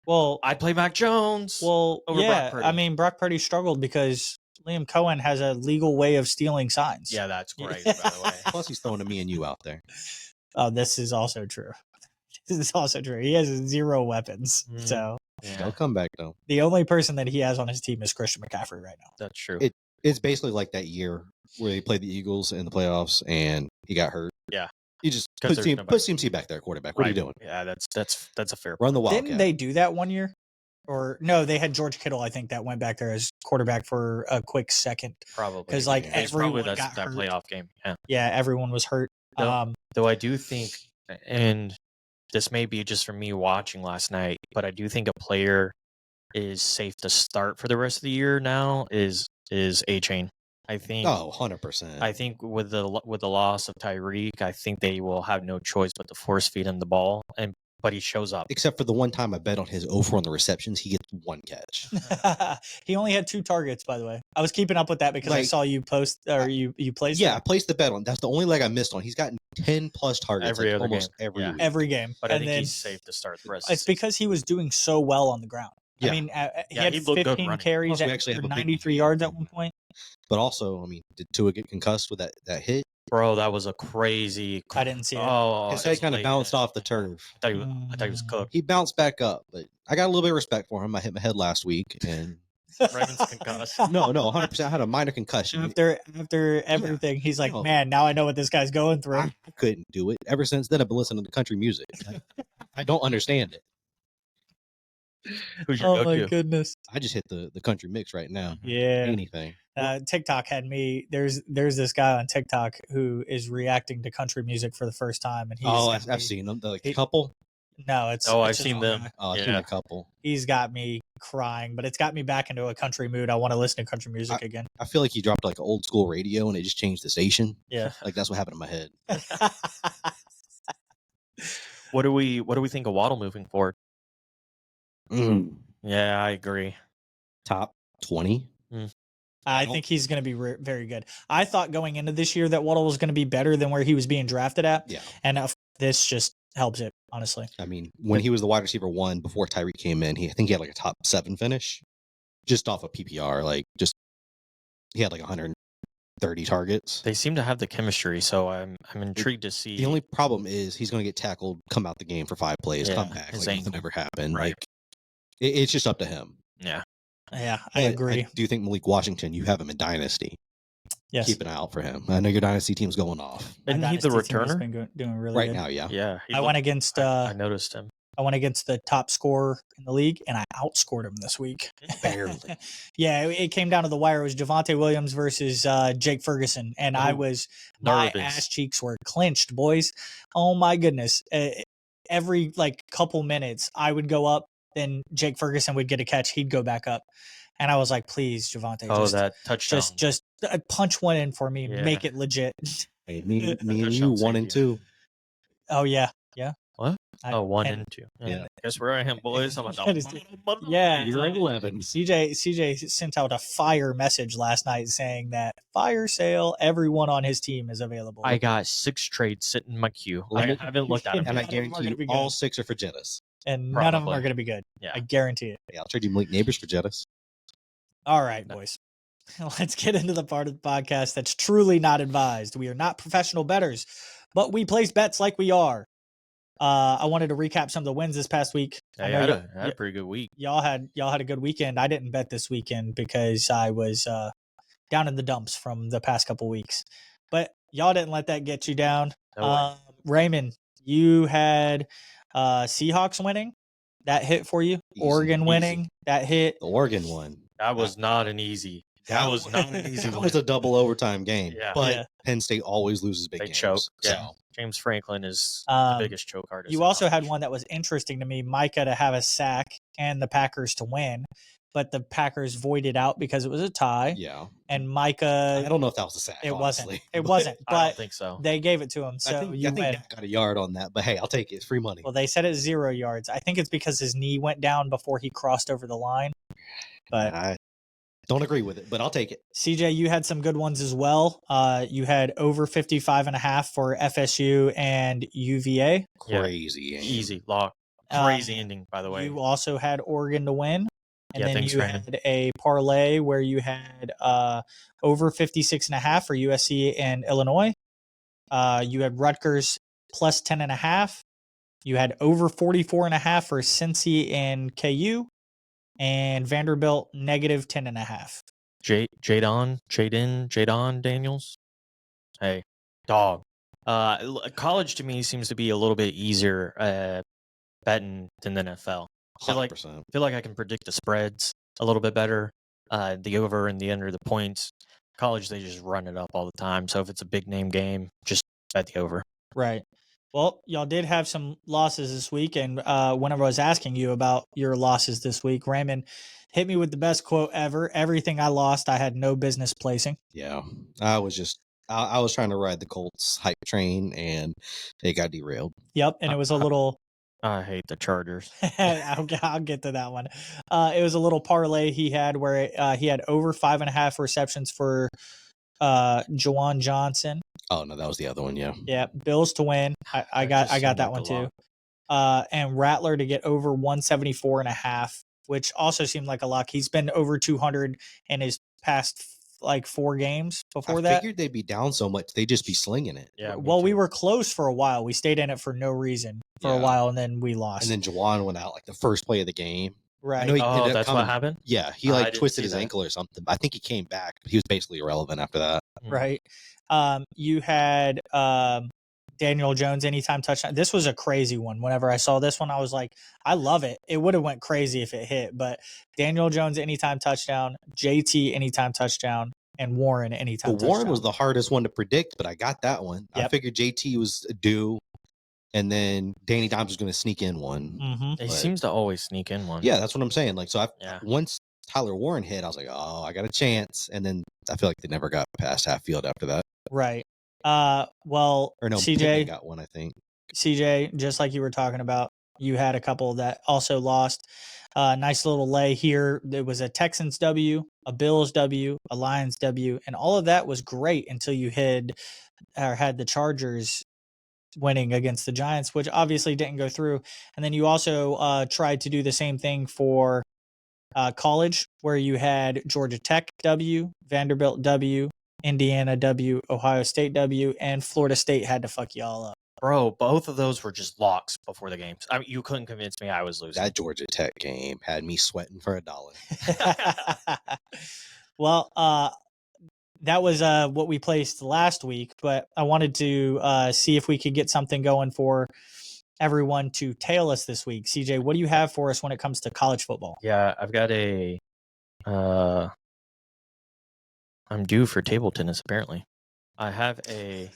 Well, I'd play Mac Jones. well, over Brock yeah. Purdy. I mean, Brock Purdy struggled because Liam Cohen has a legal way of stealing signs. Yeah, that's great, by the way. Plus, he's throwing to me and you out there. Oh, this is also true. This is also true. He has 0 weapons. Mm. So Yeah, They'll come back, though. the only person that he has on his team is Christian McCaffrey right now. that's true. It's basically like that year where they played the Eagles in the playoffs and he got hurt. Yeah. You just 'Cause put, there's CMC, nobody. put CMC back there, quarterback. What are you doing? Yeah, that's a fair. Run the Wildcat. Didn't they do that one year? Or no, they had George Kittle, I think, that went back there as quarterback for a quick second. Probably 'Cause, like, Yeah. It's probably everyone that got hurt. playoff game. Yeah. Yeah, everyone was hurt. Nope. Though I do think, and this may be just from me watching last night, but I do think a player is safe to start for the rest of the year now is A-Chain. I think. Oh, 100%. I think with the loss of Tyreek, I think they will have no choice but to force feed him the ball, but he shows up. Except for the one time I bet on his over on the receptions, he gets 1 catch. He only had 2 targets, by the way. I was keeping up with that because I Like, saw you post or you placed Yeah, I it placed the bet on. That's the only leg I missed on. He's gotten 10 plus targets Every like, other almost game. every Yeah. week. every game. But I And think then he's safe to start the rest. of it's the season. because he was doing so well on the ground. Yeah. I mean, he Yeah, had he looked good 15 running. carries Plus, we at actually have for a big 93 fan yards at thing. one point. But also, I mean, did Tua get concussed with that hit? Bro, that was a crazy. I didn't see it. Oh, His it head was a kind of late bounced finish. off the turf. I thought he was cooked. He bounced back up, but I got a little bit of respect for him. I hit my head last week, and Raven's concussed. no, 100%. I had a minor concussion. After everything, he's like, No. man, now I know what this guy's going through. I couldn't do it. Ever since then, I've been listening to country music. I don't understand it. Who's your Oh my go-to? goodness. I just hit the country mix right now. Yeah. Anything. TikTok had me. There's this guy on TikTok who is reacting to country music for the first time, and he's I've seen them. The he- couple. no, it's Oh, it's I've just seen one them. guy. Oh, I've seen Yeah. a couple. He's got me crying, but it's got me back into a country mood. I want to listen to country music again. I feel like he dropped like an old school radio and it just changed the station. Yeah. Like that's what happened in my head. What do we think of Waddle moving forward? Yeah, I agree. Top 20. I think he's going to be very good. I thought going into this year that Waddle was going to be better than where he was being drafted at, Yeah. and this just helps it, honestly. I mean, when he was the wide receiver 1 before Tyreek came in, I think he had like a top 7 finish just off of PPR. Like he had like 130 targets. They seem to have the chemistry, so I'm intrigued to see. The only problem is he's going to get tackled, come out the game for 5 plays, Yeah, come back. his Like nothing ankle. ever happened. Right. Like it's just up to him. Yeah. Yeah, I But agree. I do think Malik Washington, you have him in Dynasty. Yes. Keep an eye out for him. I know your Dynasty team's going off. My Isn't he the Dynasty team has returner? been doing really Right good. now, yeah. Yeah. he I looked- went against I noticed him. the top scorer in the league, and I outscored him this week. Barely. Yeah, it came down to the wire. It was Javonte Williams versus Jake Ferguson, and my nervous. ass cheeks were clenched, boys. Oh my goodness! Every like couple minutes, I would go up, then Jake Ferguson would get a catch, he'd go back up, and I was like, "Please, Javonte, Oh, that touchdown. just punch one in for me, Yeah. make it legit." Hey, me and you, Touchdown 1 and saved you. 2. Oh yeah. What? I- Oh, 1 and- and 2. Yeah. Guess where I am, boys. I'm That is- Yeah. You're at 11. CJ sent out a fire message last night saying that fire sale, everyone on his team is available. I got 6 trades sitting in my queue. I Limit- haven't looked at them. And I None of them are guarantee gonna be you, good. all 6 are for Jettis. and none of them Probably. are going to be good. Yeah. I guarantee it. Yeah, I'll trade you Malik Neighbors for Jettis. All right, No. boys. Let's get into the part of the podcast that's truly not advised. We are not professional bettors, but we place bets like we are. I wanted to recap some of the wins this past week. I Hey, know I had y- a pretty good week. y'all had a good weekend. I didn't bet this weekend because I was down in the dumps from the past couple weeks. But y'all didn't let that get you down. No way. Raymond, you had Seahawks winning. That hit for you. Easy, Oregon easy. winning. That hit. The Oregon one. That was not an easy. That was not an easy That one. was a double overtime game. Yeah. But Yeah. Penn State always loses big They games. choke. So Yeah. James Franklin is Um, the biggest choke artist. You in also had college. one that was interesting to me, Micah to have a sack and the Packers to win, but the Packers voided out because it was a tie. yeah. And I Micah, don't know if that was a sack. it wasn't. honestly. It wasn't, I don't but think so. they gave it to him. So I think, you I think win. Dak got a yard on that, but hey, I'll take it. It's free money. Well, they said it's 0 yards. I think it's because his knee went down before he crossed over the line. But I don't agree with it, but I'll take it. CJ, you had some good ones as well. You had over 55.5 for FSU and UVA. Yeah. Crazy game. Easy lock. Uh, Crazy ending, by the way. You also had Oregon to win. And Yeah, then thanks, you Brandon. had a parlay where you had over 56.5 for USC and Illinois. You had Rutgers plus 10.5. You had over 44.5 for Cincy and KU. And Vanderbilt negative 10.5. Jadon Daniels. Hey, dog. College to me seems to be a little bit easier betting than the NFL. feel like- 100%. I feel like I can predict the spreads a little bit better, the over and the under, the points. College, they just run it up all the time. So if it's a big name game, just bet the over. Right. Well, y'all did have some losses this week. And whenever I was asking you about your losses this week, Raymond hit me with the best quote ever. Everything I lost, I had no business placing. Yeah. I was trying to ride the Colts hype train and it got derailed. Yep. And it was a little. I hate the Chargers. I'll get to that one. It was a little parlay he had where he had over 5.5 receptions for Jawan Johnson. Oh no, that was the other one. Yeah. Yeah, Bills to win. I That got just that seemed one like a too. And Rattler to get over 174.5 which also seemed like a lock. He's been over 200 in his past like 4 games before I that. figured they'd be down so much they'd just be slinging it. Yeah. me Well, we too. were close for a while. We stayed in it for no reason for a Yeah. while, and then we lost. And then Jawan went out like the first play of the game. right. I know he Oh, ended up that's what coming- happened. Yeah, he I like didn't twisted see his that. ankle or something. I think he came back, but he was basically irrelevant after that. Right. You had Daniel Jones anytime touchdown. This was a crazy one. Whenever I saw this one, I was like, I love it. It would have went crazy if it hit, but Daniel Jones anytime touchdown, JT anytime touchdown, and Warren anytime But Warren touchdown. was the hardest one to predict, but I got that one. I Yep. figured JT was due, and then Danny Dimes was going to sneak in one. Mhm. He but- seems to always sneak in one. Yeah, that's what I'm saying. Like, so Yeah. once Tyler Warren hit, I was like, oh, I got a chance. And then I feel like they never got past half field after that. Right. Well, Or no, CJ Pittman got one, I think. CJ, just like you were talking about, you had a couple that also lost. Nice little lay here. There was a Texans W, a Bills W, a Lions W, and all of that was great until you had the Chargers winning against the Giants, which obviously didn't go through. And then you also tried to do the same thing for college, where you had Georgia Tech W, Vanderbilt W, Indiana W, Ohio State W, and Florida State had to fuck y'all up. Bro, both of those were just locks before the games. I mean, you couldn't convince me I was losing. That Georgia Tech game had me sweating for $1. Well, that was what we placed last week, but I wanted to see if we could get something going for everyone to tail us this week. CJ, what do you have for us when it comes to college football? Yeah, I've got a. I'm due for table tennis. Apparently, I have a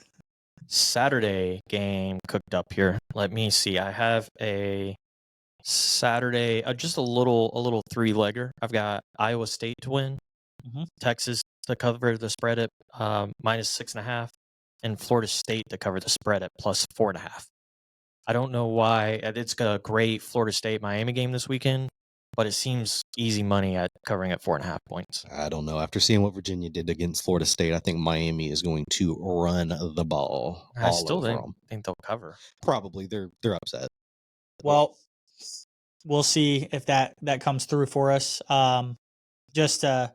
Saturday game cooked up here. Let me see. I have a Saturday, just a little 3-legger. I've got Iowa State to win, Mhm. Texas to cover the spread at -6.5, and Florida State to cover the spread at +4.5. I don't know why. It's a great Florida State Miami game this weekend, but it seems easy money at covering at 4.5 points. I don't know. After seeing what Virginia did against Florida State, I think Miami is going to run the ball. I all still over think, 'em. think they'll cover. Probably they're upset. Well, we'll see if that comes through for us. Just to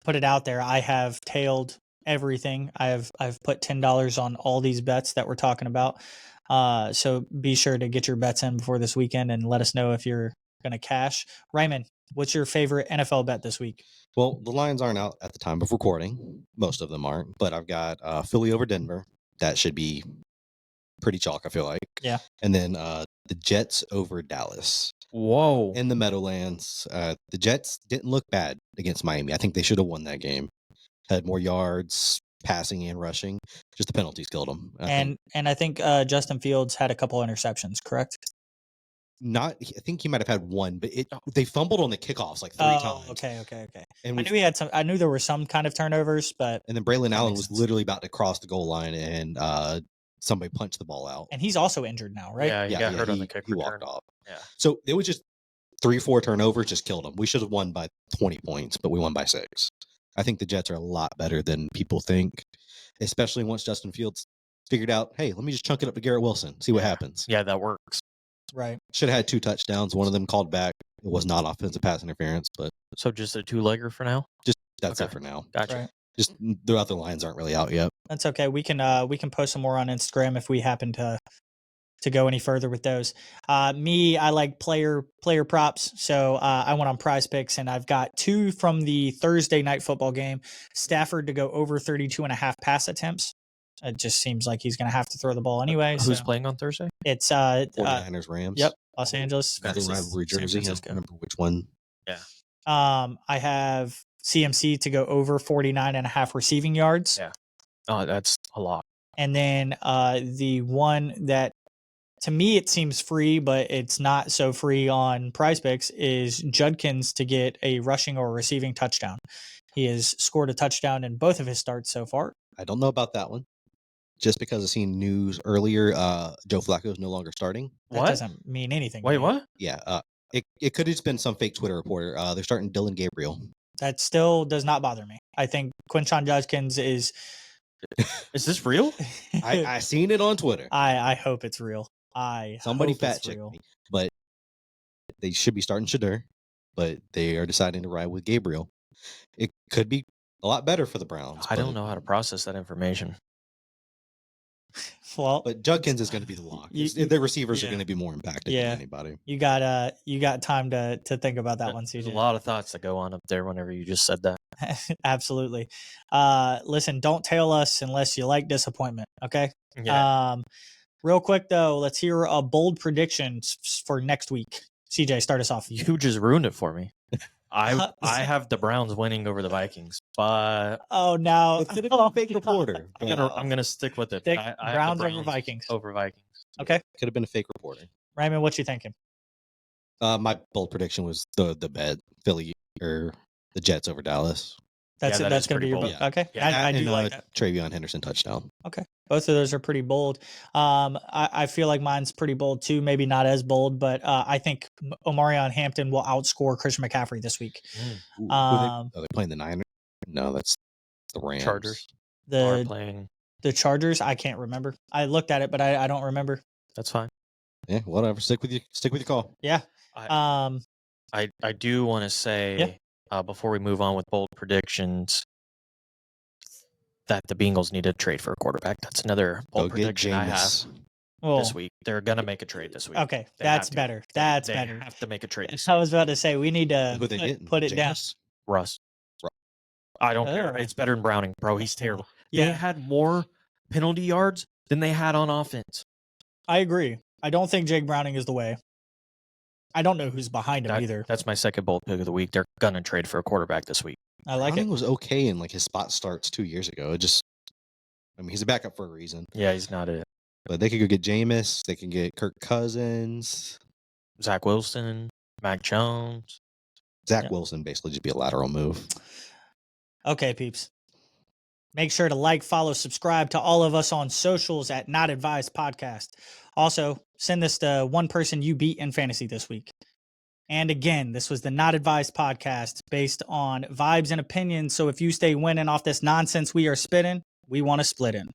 put it out there, I have tailed everything. I've put $10 on all these bets that we're talking about. So be sure to get your bets in before this weekend and let us know if you're going to cash. Raymond, what's your favorite NFL bet this week? Well, the lines aren't out at the time of recording. Most of them aren't, but I've got Philly over Denver. That should be pretty chalk, I feel like. Yeah. And then the Jets over Dallas Whoa. in the Meadowlands. The Jets didn't look bad against Miami. I think they should have won that game. Had more yards, passing and rushing. Just the penalties killed them. And I think Justin Fields had a couple interceptions, correct? I think he might have had one, but they fumbled on the kickoffs like 3 times. Okay. And I knew he had some. I knew there were some kind of turnovers, but And then Braylon That Allen makes was sense. literally about to cross the goal line, and somebody punched the ball out. and he's also injured now, right? Yeah, he got hurt on the kick he return. walked off. Yeah. So it was just 3-4 turnovers, just killed them. We should have won by 20 points, but we won by 6. I think the Jets are a lot better than people think, especially once Justin Fields figured out, hey, let me just chunk it up to Garrett Wilson, see what happens. Yeah, that works. Right. Should have had 2 touchdowns. One of them called back. It was not offensive pass interference, but So just a 2-legger for now? that's Okay. it for now. Gotcha. Right. Just the other lines aren't really out yet. That's okay. We can post some more on Instagram if we happen to go any further with those. Me, I like player props, so I went on Prize Picks, and I've got 2 from the Thursday night football game. Stafford to go over 32.5 pass attempts. It just seems like he's going to have to throw the ball anyway. Who's so playing on Thursday? It's 49ers, Rams. yep, Los Angeles. Got the San rivalry jersey. I don't Francisco. remember which one. I have CMC to go over 49.5 receiving yards. Yeah. Oh, that's a lot. And then the one that to me it seems free, but it's not so free on Prize Picks is Judkins to get a rushing or receiving touchdown. He has scored a touchdown in both of his starts so far. I don't know about that one. Just because I seen news earlier, Joe Flacco is no longer starting. That What? doesn't mean anything. to Wait, me. what? Yeah, it could have just been some fake Twitter reporter. They're starting Dylan Gabriel. That still does not bother me. I think Quinshon Judkins is. Is this real? I seen it on Twitter. I hope it's real. Somebody hope fact it's checked real. me, but they should be starting Shadur. but they are deciding to ride with Gabriel. It could be a lot better for the Browns. I don't but- know how to process that information. Well, But Judkins is going to be the lock. You- Their receivers yeah. are going to be more impacted Yeah. than anybody. you got time to think about that one, There's a CJ. lot of thoughts that go on up there whenever you just said that. Absolutely. Listen, don't tail us unless you like disappointment. Okay. Yeah. Real quick though, let's hear a bold prediction for next week. CJ, start us off. You just ruined it for me. I have the Browns winning over the Vikings, but Oh, now It's going to be a fake reporter. I'm gonna stick with it. Stick I have the Browns over Vikings. Over Vikings. Okay. Could have been a fake reporter. Raymond, what you thinking? My bold prediction was the bet Philly or the Jets over Dallas. That's that that's is going to be pretty your bold. okay. Yeah. I do And, like that. Travion Henderson touchdown. Both of those are pretty bold. I feel like mine's pretty bold too. Maybe not as bold, but I think Omarion Hampton will outscore Christian McCaffrey this week. Ooh, who Um, are they playing the Niners? No, that's the Rams. Chargers are The playing. the Chargers, I can't remember. I looked at it, but I don't remember. That's fine. Yeah, whatever. Stick with your call. Yeah. I Um. I do want to say before we move on with bold predictions that the Bengals need to trade for a quarterback. That's another bold Go get prediction I have Jameis. Well, this week. They're gonna make a trade this week. okay, They that's have to. better. They- That's they better. have to make a trade. This I was about to say we need to Who they getting? put it down. Jameis? Russ. I don't care. Ugh. It's better than Browning, bro. He's terrible. They Yeah, had more penalty yards than they had on offense. I agree. I don't think Jake Browning is the way. I don't know who's behind him either. That's my second bold pick of the week. They're gonna trade for a quarterback this week. I like Browning it. was okay in like his spot starts 2 years ago. He's a backup for a reason. Yeah, he's not it. But they could go get Jameis. They can get Kirk Cousins. Zach Wilson, Mac Jones. Zach Yeah. Wilson basically just be a lateral move. Okay, peeps. Make sure to like, follow, subscribe to all of us on socials at Not Advised Podcast. Also, send this to one person you beat in fantasy this week. And again, this was the Not Advised Podcast based on vibes and opinions. So if you stay winning off this nonsense we are spitting, we want to split in.